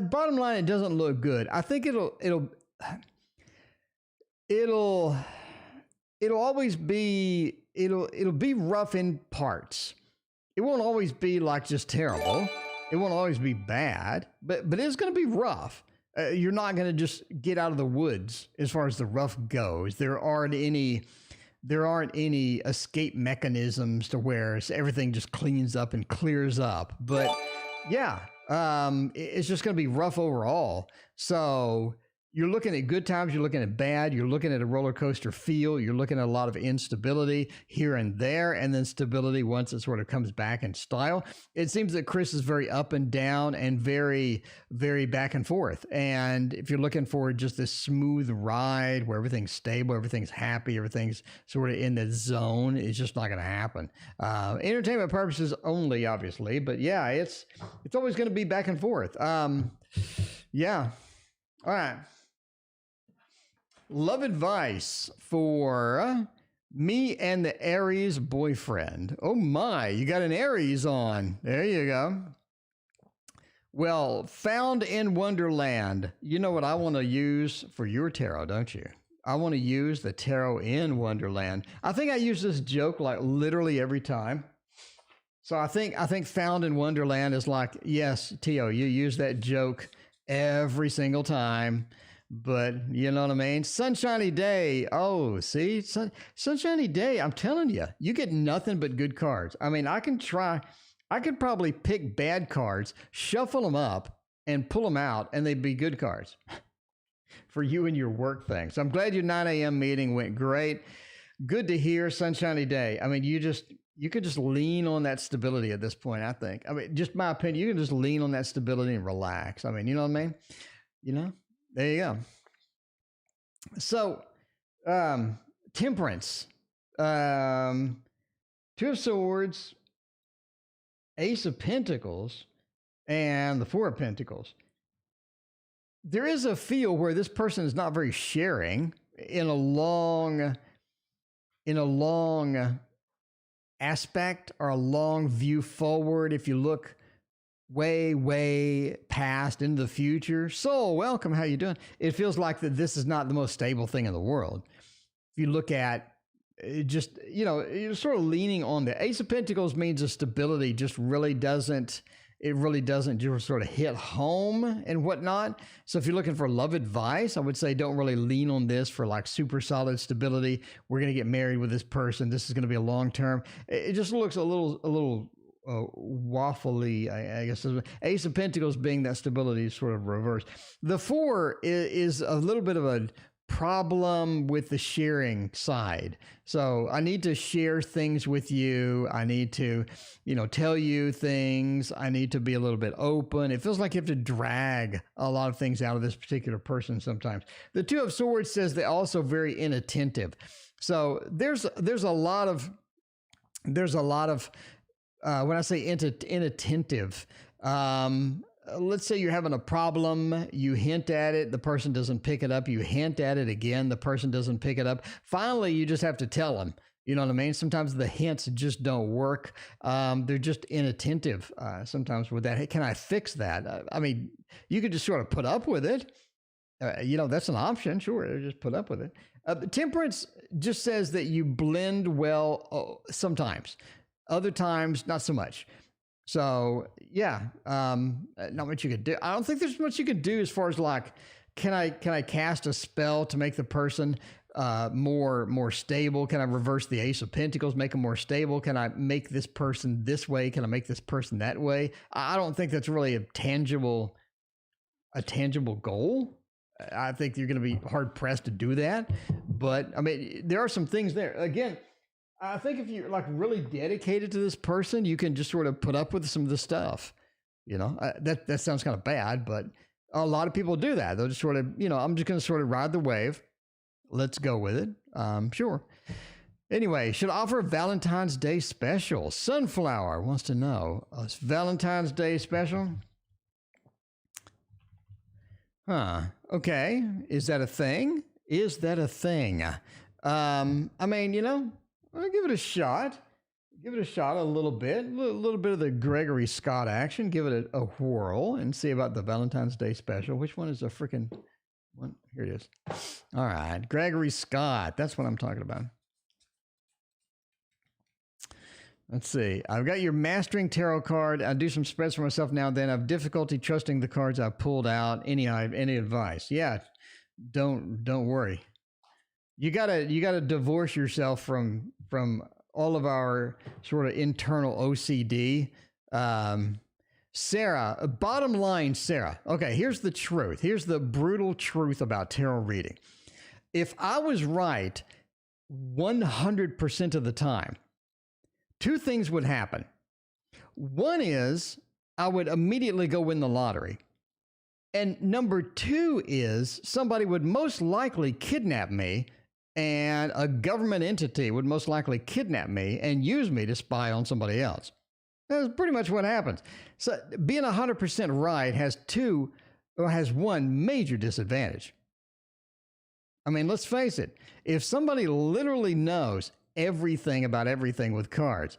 Bottom line, it doesn't look good. I think it'll it'll always be, it'll be rough in parts. It won't always be like just terrible. It won't always be bad, but it's going to be rough. You're not going to just get out of the woods as far as the rough goes. There aren't any escape mechanisms to where everything just cleans up and clears up. But yeah, it's just going to be rough overall. So you're looking at good times, you're looking at bad, you're looking at a roller coaster feel, you're looking at a lot of instability here and there, and then stability once it sort of comes back in style. It seems that Chris is very up and down and very, very back and forth. And if you're looking for just this smooth ride where everything's stable, everything's happy, everything's sort of in the zone, it's just not going to happen. Entertainment purposes only, obviously, but yeah, it's always going to be back and forth. Yeah. All right. Love advice for me and the Aries boyfriend. Oh my, you got an Aries on. There you go. Well, found in Wonderland. You know what I want to use for your tarot, don't you? I want to use the tarot in Wonderland. I think I use this joke like literally every time. So I think found in Wonderland is like, yes, Tio, you use that joke every single time. But you know what I mean? Sunshiny day. Oh, see? Sunshiny day. I'm telling you, you get nothing but good cards. I mean, I could probably pick bad cards, shuffle them up, and pull them out, and they'd be good cards for you and your work thing. So I'm glad your 9 a.m. meeting went great. Good to hear, sunshiny day. I mean, you could just lean on that stability at this point, I think. I mean, just my opinion, you can just lean on that stability and relax. I mean, you know what I mean? You know? There you go. So, temperance, 2 of Swords, Ace of Pentacles, and the 4 of Pentacles. There is a feel where this person is not very sharing in a long aspect or a long view forward. If you look way past into the future. So welcome. How you doing? It feels like that this is not the most stable thing in the world. If you look at it, just, you know, you're sort of leaning on the Ace of Pentacles means the stability just really doesn't, just sort of hit home and whatnot. So if you're looking for love advice, I would say don't really lean on this for like super solid stability. We're going to get married with this person. This is going to be a long term. It just looks a little waffly, I guess. Ace of Pentacles being that stability is sort of reversed. The 4 is a little bit of a problem with the sharing side. So I need to share things with you. I need to, tell you things. I need to be a little bit open. It feels like you have to drag a lot of things out of this particular person sometimes. The 2 of Swords says they're also very inattentive. So there's a lot of when I say inattentive, let's say you're having a problem, you hint at it, the person doesn't pick it up, you hint at it again, the person doesn't pick it up. Finally, you just have to tell them, you know what I mean? Sometimes the hints just don't work. They're just inattentive sometimes with that. Hey, can I fix that? I mean, you could just sort of put up with it. That's an option. Sure, just put up with it. Temperance just says that you blend well sometimes. Other times, not so much. So yeah, not much you could do. I don't think there's much you could do as far as like, can I cast a spell to make the person more stable? Can I reverse the Ace of Pentacles, make them more stable? Can I make this person this way? Can I make this person that way? I don't think that's really a tangible goal. I think you're going to be hard pressed to do that. But I mean, there are some things there. Again, I think if you're like really dedicated to this person, you can just sort of put up with some of the stuff. That sounds kind of bad, but a lot of people do that. They'll just sort of, I'm just going to sort of ride the wave. Let's go with it. Sure. Anyway, should offer a Valentine's Day special. Sunflower wants to know, it's Valentine's Day special? Huh. Okay. Is that a thing? I mean, I'll give it a shot. Give it a shot a little bit. A little bit of the Gregory Scott action. Give it a whirl and see about the Valentine's Day special. Which one is the freaking one? Here it is. All right. Gregory Scott. That's what I'm talking about. Let's see. I've got your Mastering Tarot card. I do some spreads for myself now and then. I have difficulty trusting the cards I've pulled out. Any advice? Yeah, don't worry. You gotta divorce yourself from all of our sort of internal OCD. Sarah, bottom line, Sarah. Okay, here's the truth. Here's the brutal truth about tarot reading. If I was right 100% of the time, two things would happen. One is I would immediately go win the lottery. And number two is somebody would most likely kidnap me, and a government entity would most likely kidnap me and use me to spy on somebody else. That's pretty much what happens. So being 100% right has one major disadvantage. I mean, let's face it. If somebody literally knows everything about everything with cards,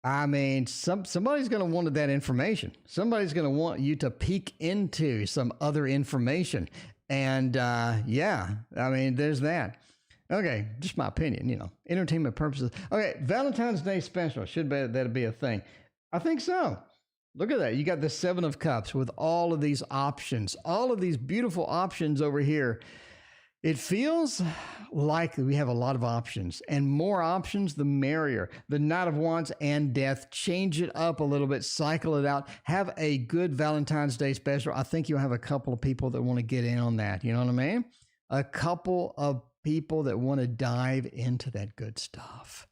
I mean, somebody's going to want that information. Somebody's going to want you to peek into some other information. And yeah, I mean, there's that. Okay, just my opinion, entertainment purposes. Okay, Valentine's Day special. That'd be a thing? I think so. Look at that. You got the Seven of Cups with all of these options, all of these beautiful options over here. It feels like we have a lot of options, and more options, the merrier. The Knight of Wands and Death, change it up a little bit, cycle it out. Have a good Valentine's Day special. I think you'll have a couple of people that want to get in on that. You know what I mean? A couple of people that want to dive into that good stuff.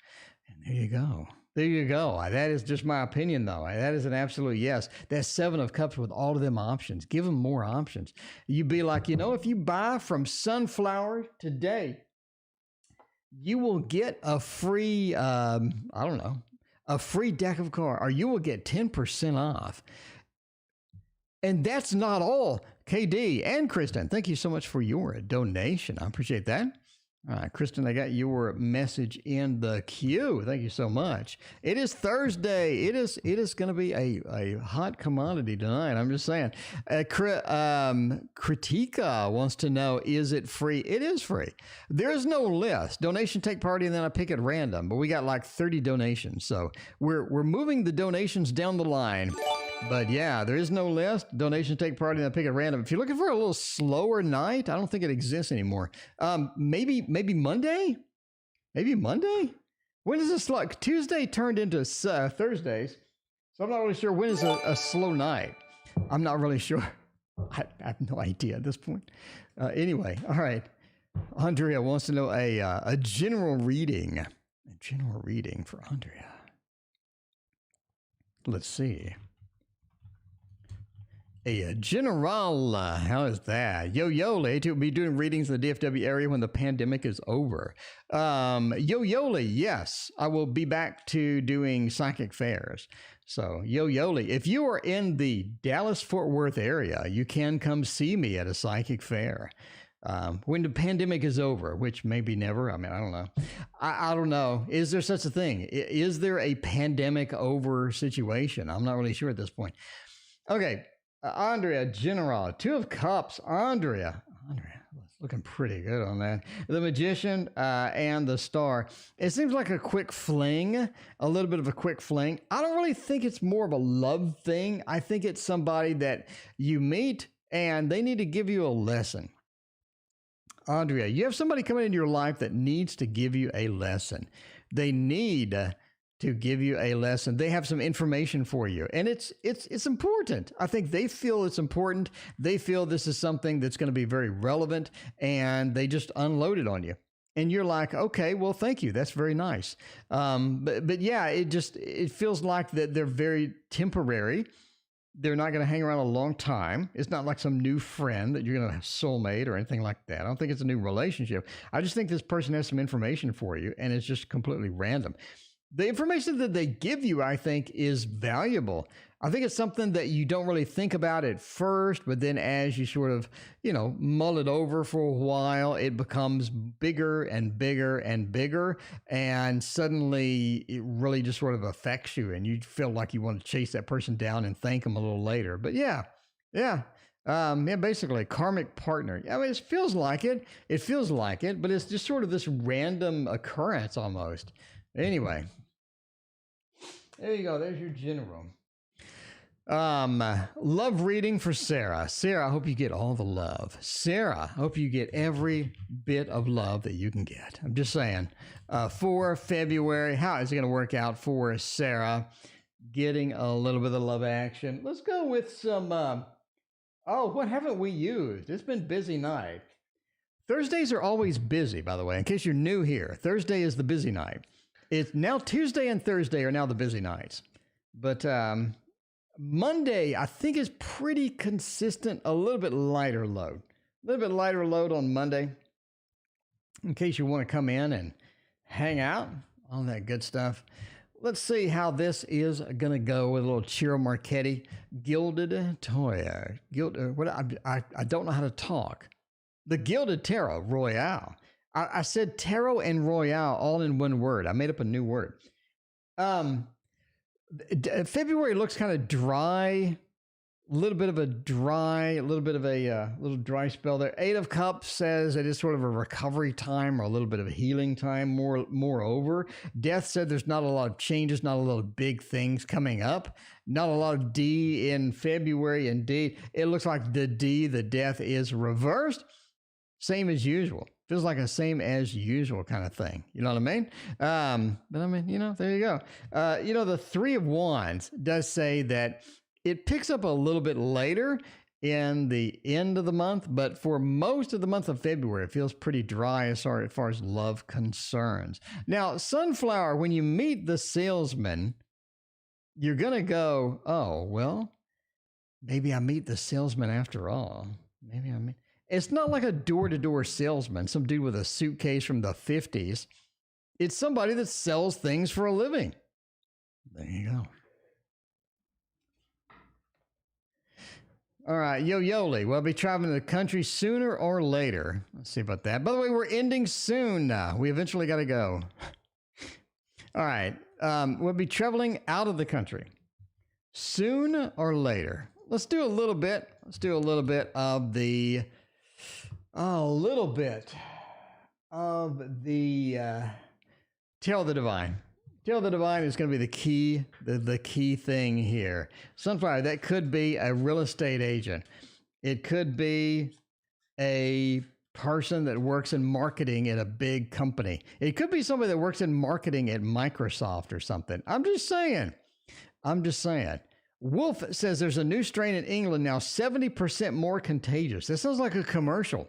And there you go. There you go. That is just my opinion, though. That is an absolute yes. That Seven of Cups with all of them options. Give them more options. You be like, if you buy from Sunflower today, you will get a free, a free deck of cards, or you will get 10% off. And that's not all. KD and Kristen, thank you so much for your donation. I appreciate that. All right, Kristen, I got your message in the queue. Thank you so much. It is Thursday. It is going to be a hot commodity tonight. I'm just saying. Kritika wants to know, is it free? It is free. There is no list. Donation take priority, and then I pick at random. But we got like 30 donations, so we're moving the donations down the line. But yeah, there is no list. Donations take priority, and I pick at random. If you're looking for a little slower night, I don't think it exists anymore. Maybe Monday? Maybe Monday? When is this like? Tuesday turned into Thursdays. So I'm not really sure when is a slow night. I'm not really sure. I have no idea at this point. Anyway, all right. Andrea wants to know a general reading. A general reading for Andrea. Let's see. A general, how is that? Yo-Yoli to be doing readings in the DFW area when the pandemic is over. Yo-Yoli, yes, I will be back to doing psychic fairs. So Yo-Yoli, if you are in the Dallas-Fort Worth area, you can come see me at a psychic fair. When the pandemic is over, which maybe never. I mean, I don't know. I don't know. Is there such a thing? Is there a pandemic over situation? I'm not really sure at this point. Okay. Andrea, General, Two of Cups. Andrea, looking pretty good on that. The Magician and the Star. It seems like a quick fling, a little bit of a quick fling. I don't really think it's more of a love thing. I think it's somebody that you meet and they need to give you a lesson. Andrea, you have somebody coming into your life that needs to give you a lesson. They need to give you a lesson. They have some information for you, and it's important. I think they feel it's important. They feel this is something that's going to be very relevant, and they just unload it on you. And you're like, okay, well, thank you. That's very nice. But yeah, it feels like that they're very temporary. They're not going to hang around a long time. It's not like some new friend that you're going to have soulmate or anything like that. I don't think it's a new relationship. I just think this person has some information for you, and it's just completely random. The information that they give you, I think, is valuable. I think it's something that you don't really think about at first, but then as you sort of, mull it over for a while, it becomes bigger and bigger and bigger. And suddenly it really just sort of affects you, and you feel like you want to chase that person down and thank them a little later. But yeah. Basically a karmic partner. I mean, it feels like it. It feels like it, but it's just sort of this random occurrence almost. Anyway. There you go. There's your general. Love reading for Sarah. Sarah, I hope you get all the love. Sarah, I hope you get every bit of love that you can get. I'm just saying. For February, how is it going to work out for Sarah? Getting a little bit of love action. Let's go with some, what haven't we used? It's been busy night. Thursdays are always busy, by the way, in case you're new here. Thursday is the busy night. It's now Tuesday and Thursday are now the busy nights. But, Monday, I think, is pretty consistent, a little bit lighter load. A little bit lighter load on Monday, in case you want to come in and hang out, all that good stuff. Let's see how this is going to go with a little Ciro Marchetti. Gilded Toya. I don't know how to talk. The Gilded Tarot, Royale. I said tarot and Royale all in one word. I made up a new word. February looks kind of dry, a little bit of a little dry spell there. 8 of Cups says it is sort of a recovery time or a little bit of a healing time. Moreover, Death said there's not a lot of changes, not a lot of big things coming up. Not a lot of D in February. Indeed, it looks like the Death is reversed. Same as usual. Feels like a same as usual kind of thing. You know what I mean? But I mean, there you go. The 3 of Wands does say that it picks up a little bit later in the end of the month, but for most of the month of February, it feels pretty dry as far as love concerns. Now, Sunflower, when you meet the salesman, you're going to go, oh, well, maybe I meet the salesman after all. It's not like a door-to-door salesman, some dude with a suitcase from the 50s. It's somebody that sells things for a living. There you go. All right, Yo-Yoli, we'll be traveling to the country sooner or later. Let's see about that. By the way, we're ending soon now. We eventually got to go. All right, we'll be traveling out of the country soon or later. Let's do a little bit. Of the... A little bit of the Tale of the Divine. Tale of the Divine is going to be the key thing here. Sunflower, that could be a real estate agent. It could be a person that works in marketing at a big company. It could be somebody that works in marketing at Microsoft or something. I'm just saying. Wolf says there's a new strain in England now, 70% more contagious. This sounds like a commercial.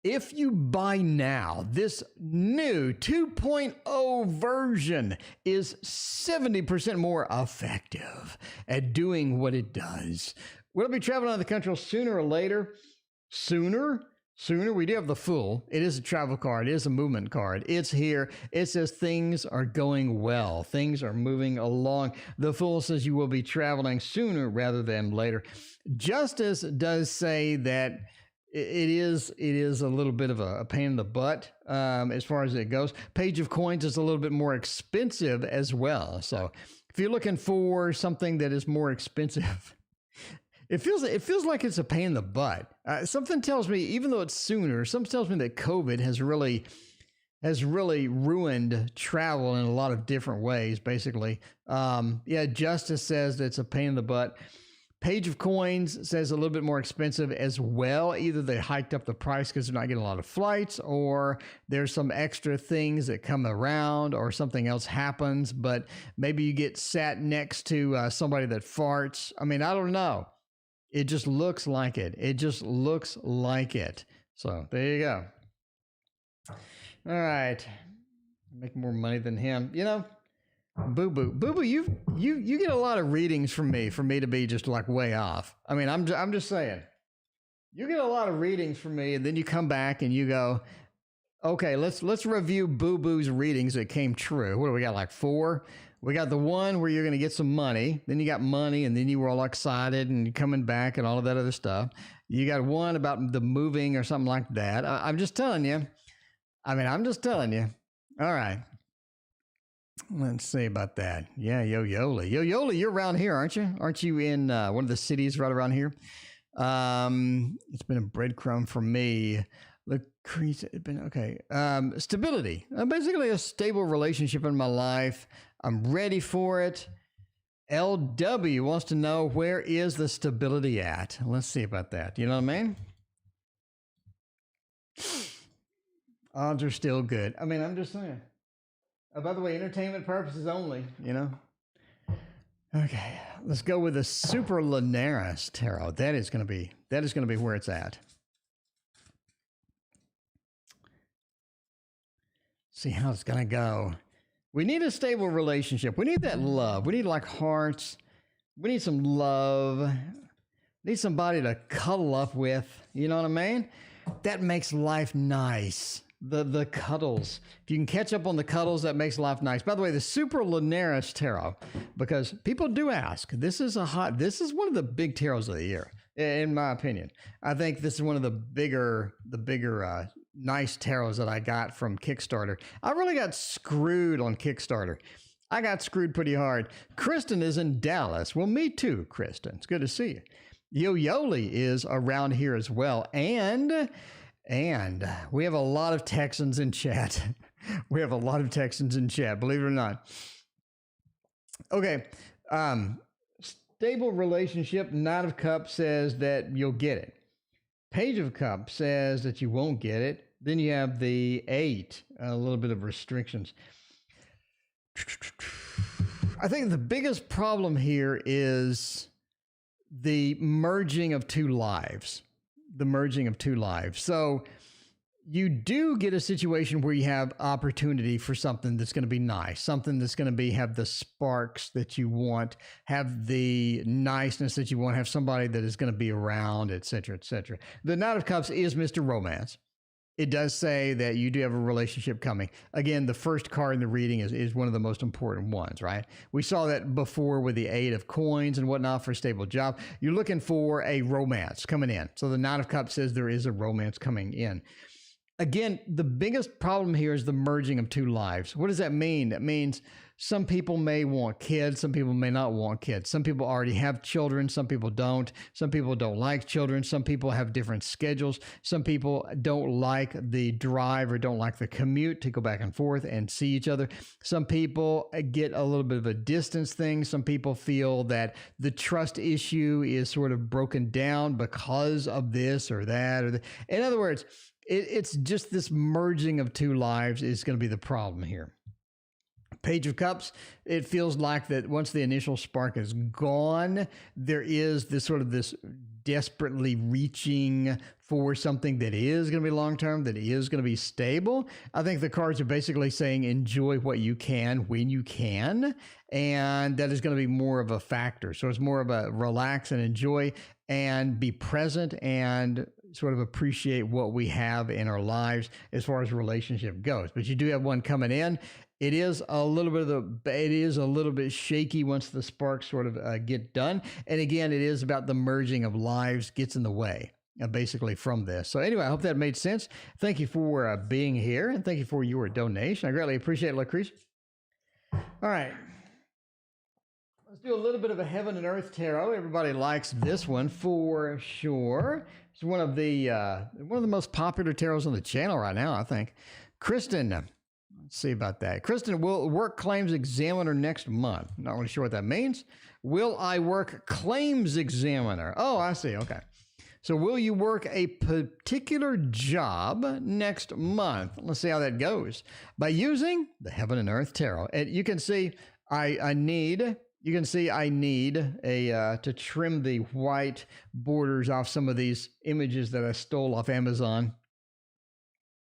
If you buy now, this new 2.0 version is 70% more effective at doing what it does. We'll be traveling out of the country sooner or later. Sooner. We do have the Fool. It is a travel card. It is a movement card. It's here. It says things are going well. Things are moving along. The Fool says you will be traveling sooner rather than later. Justice does say that it is a little bit of a pain in the butt as far as it goes. Page of Coins is a little bit more expensive as well. So if you're looking for something that is more expensive, it feels like it's a pain in the butt. Something tells me, even though it's sooner, something tells me that COVID has really ruined travel in a lot of different ways, basically. Justice says that it's a pain in the butt. Page of Coins says a little bit more expensive as well. Either they hiked up the price because they're not getting a lot of flights, or there's some extra things that come around, or something else happens, but maybe you get sat next to somebody that farts. I mean, I don't know. It just looks like it. So there you go. All right. Make more money than him. Boo Boo, you get a lot of readings from me to be just like way off. I mean, I'm just saying. You get a lot of readings from me, and then you come back and you go, okay, let's review Boo Boo's readings that came true. What do we got, like 4? We got the one where you're going to get some money. Then you got money, and then you were all excited and you're coming back and all of that other stuff. You got one about the moving or something like that. I'm just telling you. All right. Let's see about that. Yeah, Yo-Yoli. Yo-Yoli, you're around here, aren't you? Aren't you in one of the cities right around here? It's been a breadcrumb for me. The Okay. Stability. Basically a stable relationship in my life. I'm ready for it. LW wants to know, where is the stability at? Let's see about that. You know what I mean? Odds are still good. I mean, I'm just saying. By the way, entertainment purposes only, you know? Okay, let's go with the Super Linares Tarot. That is going to be where it's at. See how it's going to go. We need a stable relationship. We need that love. We need like hearts. We need some love. We need somebody to cuddle up with. You know what I mean? That makes life nice. The cuddles. If you can catch up on the cuddles, that makes life nice. By the way, the Super Linares Tarot, because people do ask, this is one of the big tarots of the year, in my opinion. I think this is one of the bigger nice tarots that I got from Kickstarter. I really got screwed on Kickstarter. I got screwed pretty hard. Kristen is in Dallas. Well, me too, Kristen. It's good to see you. Yo-Yoli is around here as well. And we have a lot of Texans in chat. We have a lot of Texans in chat, believe it or not. Okay. Stable relationship. Knight of Cups says that you'll get it. Page of Cups says that you won't get it. Then you have the 8, a little bit of restrictions. I think the biggest problem here is the merging of two lives. So you do get a situation where you have opportunity for something that's going to be nice, something that's going to have the sparks that you want, have the niceness that you want, have somebody that is going to be around, etc., etc. The Knight of Cups is Mr. Romance. It does say that you do have a relationship coming. Again, the first card in the reading is one of the most important ones, right? We saw that before with the 8 of coins and whatnot for a stable job. You're looking for a romance coming in. So the Knight of Cups says there is a romance coming in. Again, the biggest problem here is the merging of two lives. What does that mean? That means some people may want kids, some people may not want kids. Some people already have children, some people don't. Some people don't like children. Some people have different schedules. Some people don't like the drive or don't like the commute to go back and forth and see each other. Some people get a little bit of a distance thing. Some people feel that the trust issue is sort of broken down because of this or that. In other words, it's just this merging of two lives is going to be the problem here. Page of Cups, it feels like that once the initial spark is gone, there is this sort of this desperately reaching for something that is going to be long-term, that is going to be stable. I think the cards are basically saying enjoy what you can when you can, and that is going to be more of a factor. So it's more of a relax and enjoy and be present and sort of appreciate what we have in our lives as far as relationship goes. But you do have one coming in. It is a little bit shaky once the sparks sort of get done. And again, it is about the merging of lives gets in the way, basically, from this. So anyway, I hope that made sense. Thank you for being here, and thank you for your donation. I greatly appreciate it, Lucretia. All right. Let's do a little bit of a heaven and earth tarot. Everybody likes this one for sure. It's one of the most popular tarots on the channel right now, I think. Kristen, let's see about that. Kristen, will work claims examiner next month. Not really sure what that means. Will I work claims examiner? Oh, I see. Okay. So will you work a particular job next month? Let's see how that goes. By using the heaven and earth tarot. And you can see I need to trim the white borders off some of these images that I stole off Amazon.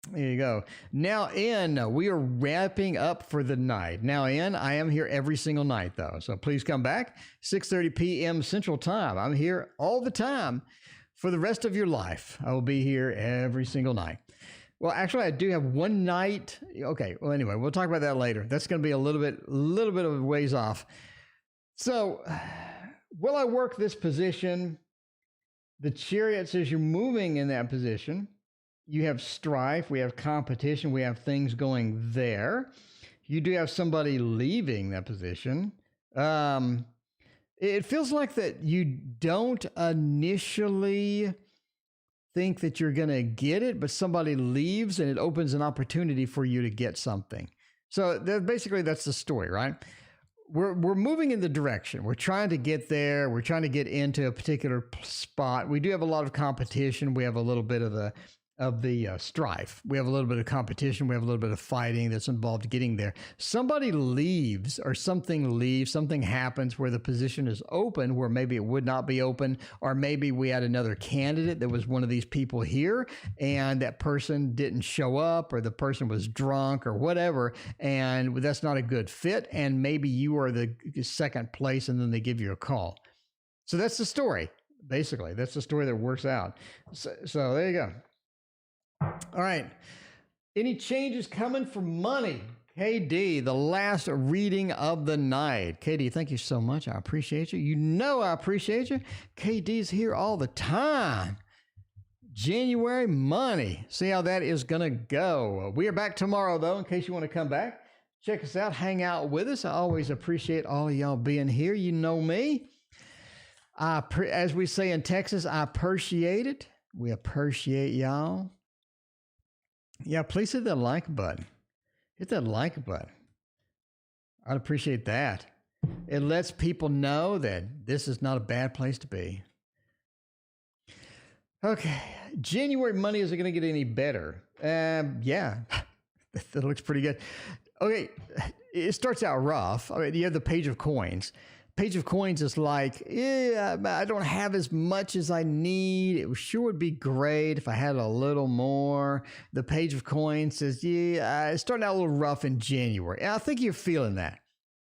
There you go. Now in, we are wrapping up for the night. Now in, I am here every single night though. So please come back, 6:30 p.m. Central Time. I'm here all the time for the rest of your life. I will be here every single night. Well, actually, I do have one night. Okay. Well, anyway, we'll talk about that later. That's going to be a little bit of a ways off. So, will I work this position? The Chariot says you're moving in that position. You have strife. We have competition. We have things going there. You do have somebody leaving that position. It feels like that you don't initially think that you're going to get it, but somebody leaves and it opens an opportunity for you to get something. So basically that's the story, right? We're moving in the direction. We're trying to get there. We're trying to get into a particular spot. We do have a lot of competition. We have a little bit of the strife. We have a little bit of competition. We have a little bit of fighting that's involved getting there. Somebody leaves or something leaves. Something happens where the position is open, where maybe it would not be open, or maybe we had another candidate that was one of these people here, and that person didn't show up, or the person was drunk or whatever, and that's not a good fit. And maybe you are the second place, and then they give you a call. So that's the story. Basically, that's the story that works out. So there you go. All right. Any changes coming for money? KD, the last reading of the night. KD, thank you so much. I appreciate you. You know I appreciate you. KD's here all the time. January money. See how that is going to go. We are back tomorrow, though, in case you want to come back. Check us out. Hang out with us. I always appreciate all of y'all being here. You know me. As we say in Texas, I appreciate it. We appreciate y'all. Yeah, please hit that like button. Hit that like button. I'd appreciate that. It lets people know that this is not a bad place to be. Okay, January money, is it going to get any better? Yeah, that looks pretty good. Okay, it starts out rough. I mean, you have the page of coins. Page of coins is like, yeah, I don't have as much as I need. It sure would be great if I had a little more. The page of coins says, yeah, it's starting out a little rough in January. And I think you're feeling that.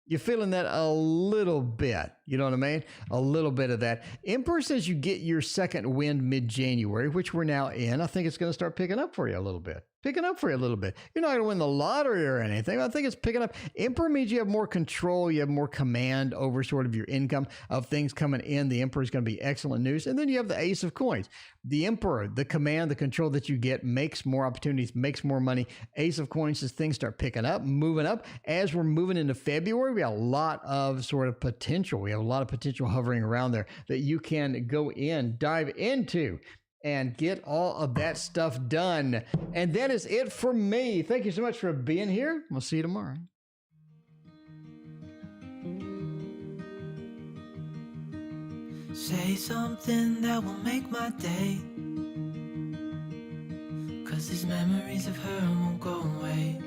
You're feeling that a little bit. You know what I mean? A little bit of that. Emperor says you get your second wind mid-January, which we're now in. I think it's going to start picking up for you a little bit. You're not going to win the lottery or anything. I think it's picking up. Emperor means you have more control. You have more command over sort of your income of things coming in. The Emperor is going to be excellent news. And then you have the Ace of Coins. The Emperor, the command, the control that you get makes more opportunities, makes more money. Ace of Coins is things start picking up, moving up. As we're moving into February, we have a lot of sort of potential. We have a lot of potential hovering around there that you can go in, dive into, and get all of that stuff done. And that is it for me. Thank you so much for being here. We'll see you tomorrow. Say something that will make my day, 'cause these memories of her won't go away.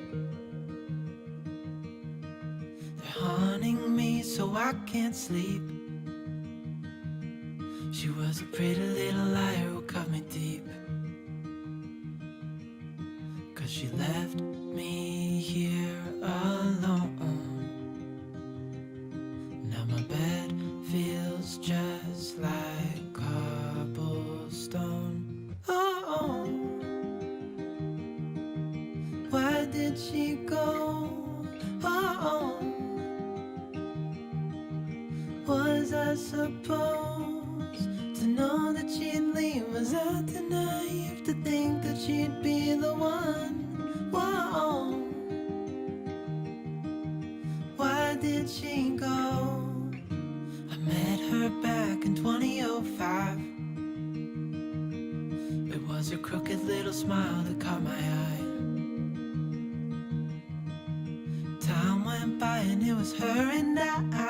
They're haunting me so I can't sleep. She was a pretty little liar who cut me deep, 'cause she left me here alone. Now my bed feels just like cobblestone. Oh, why did she go? Oh, was I supposed to know that she'd leave? Was I too naive to think that she'd be the one? Whoa, why did she go? I met her back in 2005. It was her crooked little smile that caught my eye. Time went by and it was her and I.